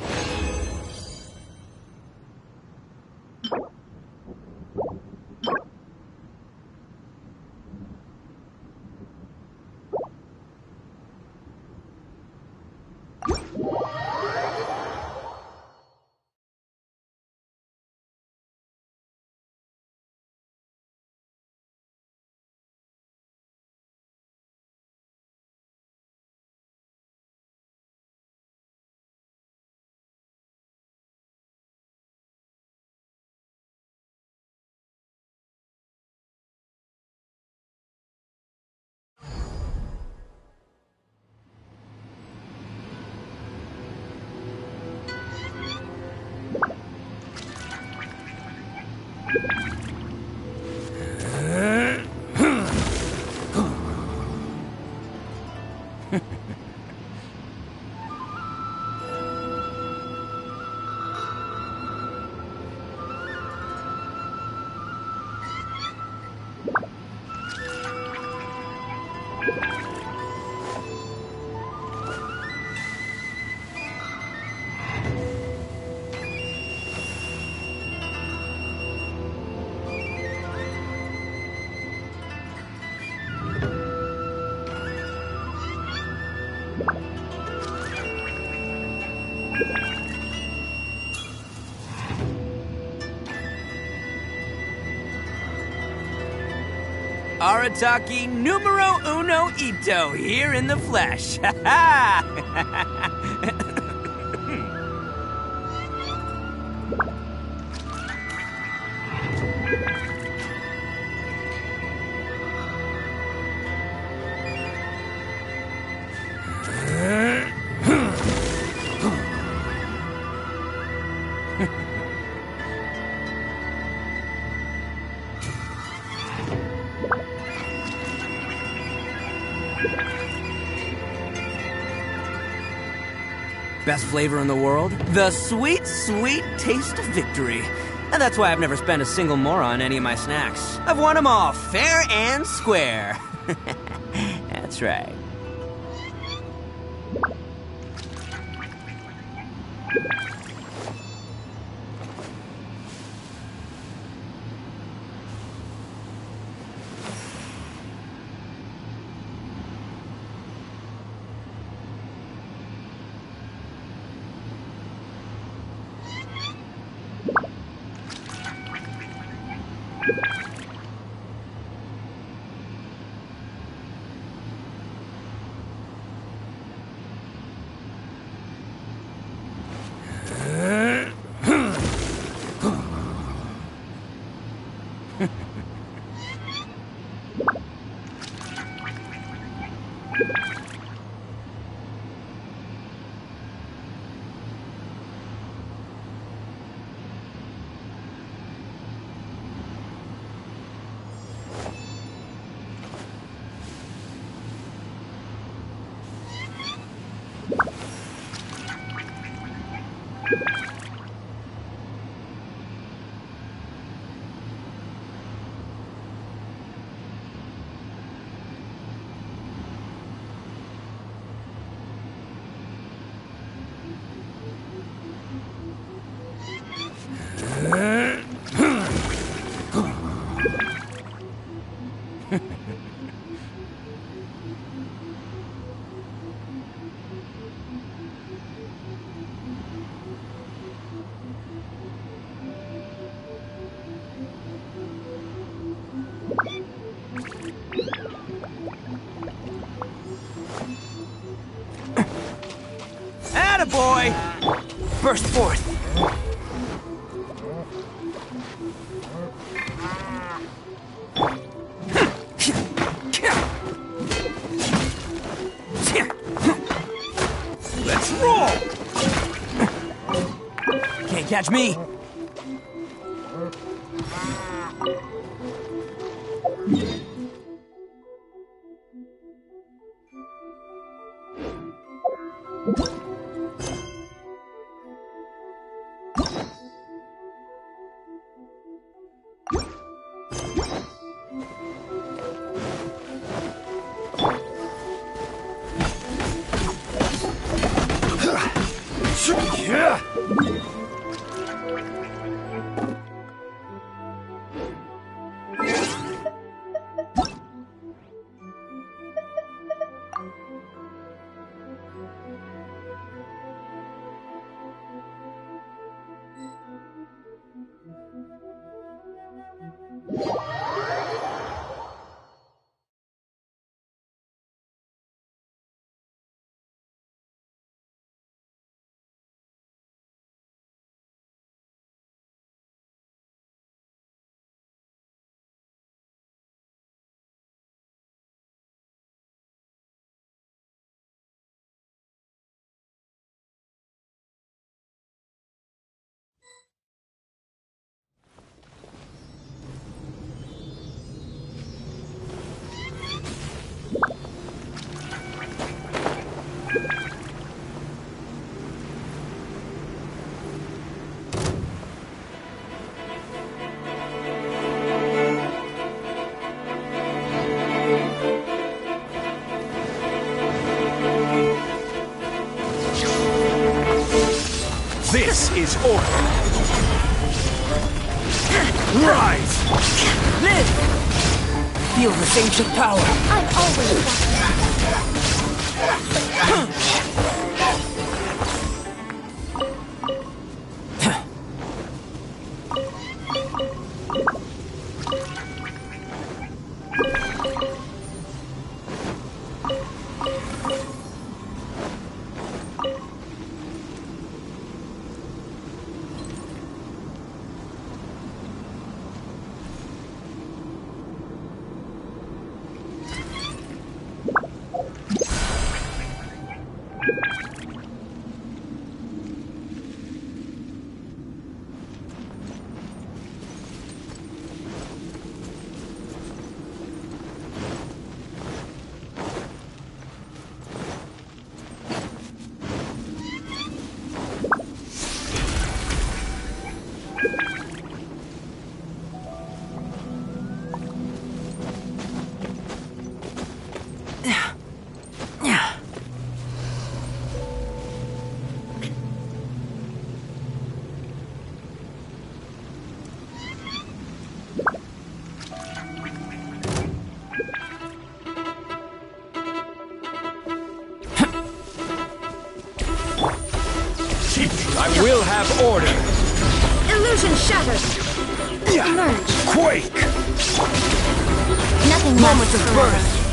Arataki numero uno ito here in the flesh. Ha ha! best flavor in the world? The sweet, sweet taste of victory. And that's why I've never spent a single more on any of my snacks. I've won them all, fair and square. That's right. Attaboy! Burst forth. Let's roll! Can't catch me. This is order. Rise! Live! Feel this ancient power. I've always I will have order. Illusion shattered. Emerge. Quake! Nothing Moment lasts of forever. birth.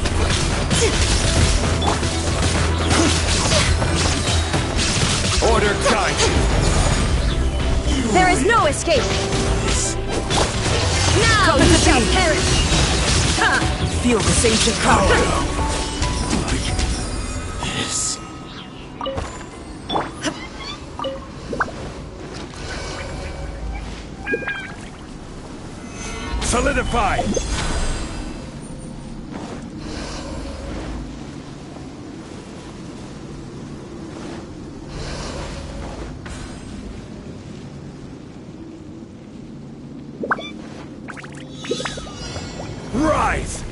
Order guide you. There is no escape. Now you shall perish. Feel this ancient power. Yes. Solidify. Rise!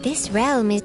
This realm is